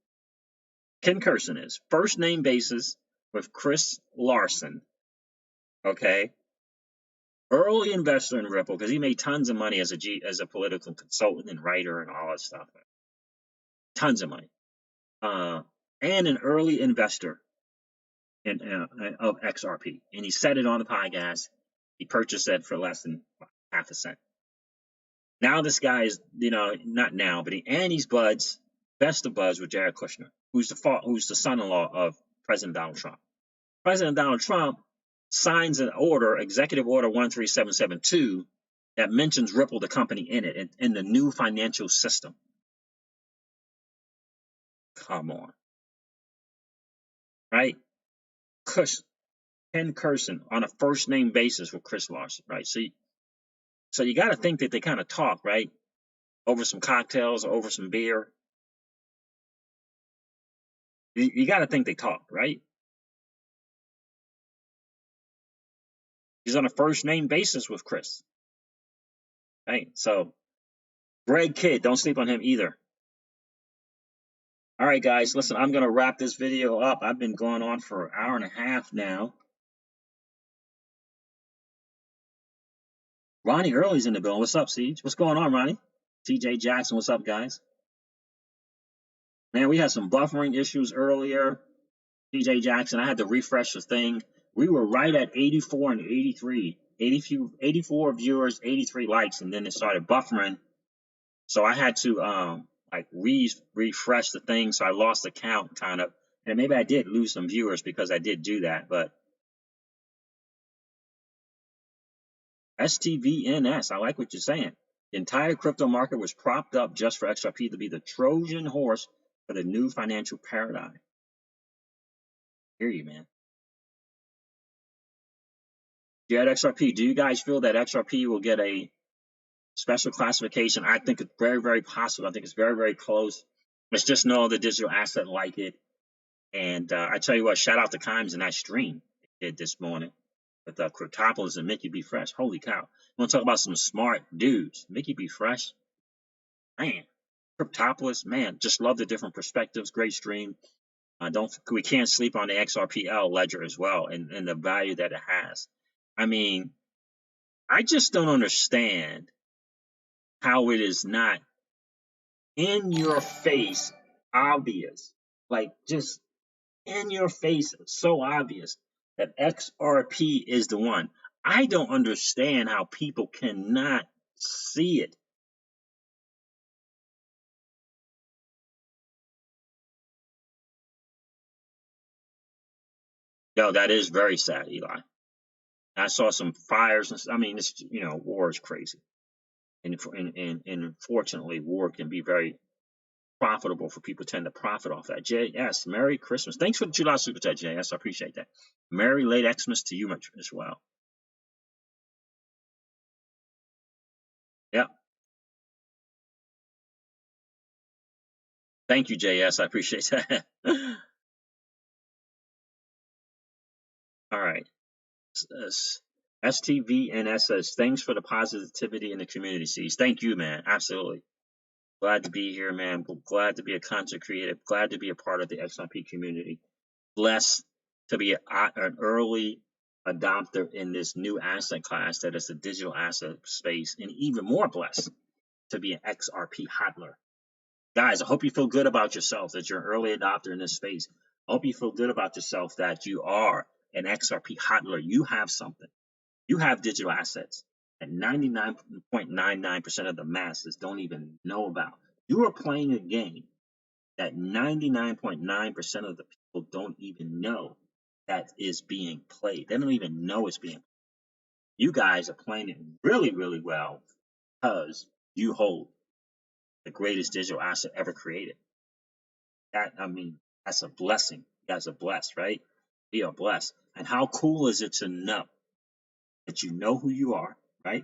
Ken Carson is first name basis with Chris Larson. Okay. Early investor in Ripple because he made tons of money as a political consultant and writer and all that stuff. Tons of money. And an early investor of XRP. And he said it on the podcast. He purchased it for less than half a cent. Now this guy is, not now, but he's buds, best of buds with Jared Kushner, who's the son-in-law of President Donald Trump. President Donald Trump signs an order, Executive Order 13772, that mentions Ripple, the company, in it, in the new financial system. Come on. Right? Ken Carson on a first name basis with Chris Larson, right? So you got to think that they kind of talk, right? Over some cocktails or over some beer. You got to think they talk, right? He's on a first name basis with Chris. Right? So, Greg Kidd, don't sleep on him either. All right, guys, listen, I'm going to wrap this video up. I've been going on for an hour and a half now. Ronnie Early's in the building. What's up, Siege? What's going on, Ronnie? TJ Jackson, what's up, guys? Man, we had some buffering issues earlier. TJ Jackson, I had to refresh the thing. We were right at 84 and 83. 84 viewers, 83 likes, and then it started buffering. So I had to refresh the thing, so I lost the count kind of. And maybe I did lose some viewers because I did do that, but STVNS, I like what you're saying. The entire crypto market was propped up just for XRP to be the Trojan horse for the new financial paradigm. I hear you, man. Yeah, XRP. Do you guys feel that XRP will get a special classification? I think it's very, very possible. I think it's very, very close. Let's just know the digital asset like it. And I tell you what, shout out to Kimes in that stream they did this morning with Cryptopolis and Mickey B. Fresh. Holy cow. I want to talk about some smart dudes. Mickey B. Fresh. Man. Cryptopolis, man, just love the different perspectives. Great stream. We can't sleep on the XRPL ledger as well and the value that it has. I mean, I just don't understand how it is not in your face obvious, like just in your face, so obvious that XRP is the one. I don't understand how people cannot see it. Yo, that is very sad, Eli. I saw some fires. I mean, it's, war is crazy. And unfortunately, war can be very profitable for people tend to profit off that. JS, Merry Christmas. Thanks for the $2 super chat, JS. I appreciate that. Merry late Xmas to you as well. Yeah. Thank you, JS. I appreciate that. All right. STVNS says, thanks for the positivity in the community, Sees. Thank you, man. Absolutely. Glad to be here, man. Glad to be a content creator. Glad to be a part of the XRP community. Blessed to be an early adopter in this new asset class that is the digital asset space, and even more blessed to be an XRP hodler. Guys, I hope you feel good about yourself that you're an early adopter in this space. I hope you feel good about yourself that you are an XRP hodler. You have something. You have digital assets that 99.99% of the masses don't even know about. You are playing a game that 99.9% of the people don't even know that is being played. They don't even know it's being played. You guys are playing it really, really well because you hold the greatest digital asset ever created. That, I mean, that's a blessing. You guys are blessed, right? We are blessed. And how cool is it to know that you know who you are, right?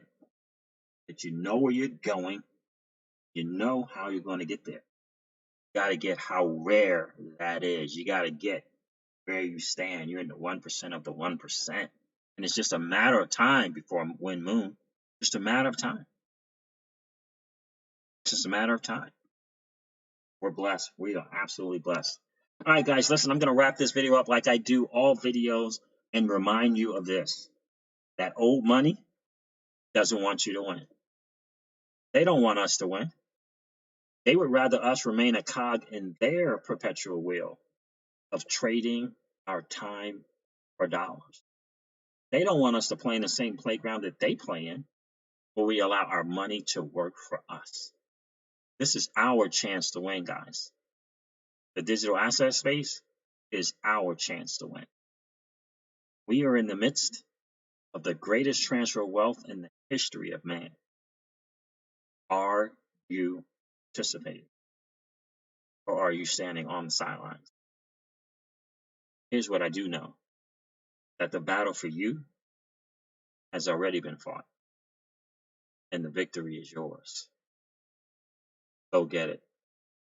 That you know where you're going, you know how you're going to get there. You got to get how rare that is. You got to get where you stand. You're in the 1% of the 1%. And it's just a matter of time before Win Moon. Just a matter of time. It's just a matter of time. We're blessed. We are absolutely blessed. All right, guys, listen, I'm going to wrap this video up like I do all videos and remind you of this. That old money doesn't want you to win. They don't want us to win. They would rather us remain a cog in their perpetual wheel of trading our time for dollars. They don't want us to play in the same playground that they play in, where we allow our money to work for us. This is our chance to win, guys. The digital asset space is our chance to win. We are in the midst of the greatest transfer of wealth in the history of man. Are you participating? Or are you standing on the sidelines? Here's what I do know, that the battle for you has already been fought, and the victory is yours. Go get it.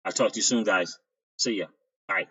I'll talk to you soon, guys. See ya. Bye.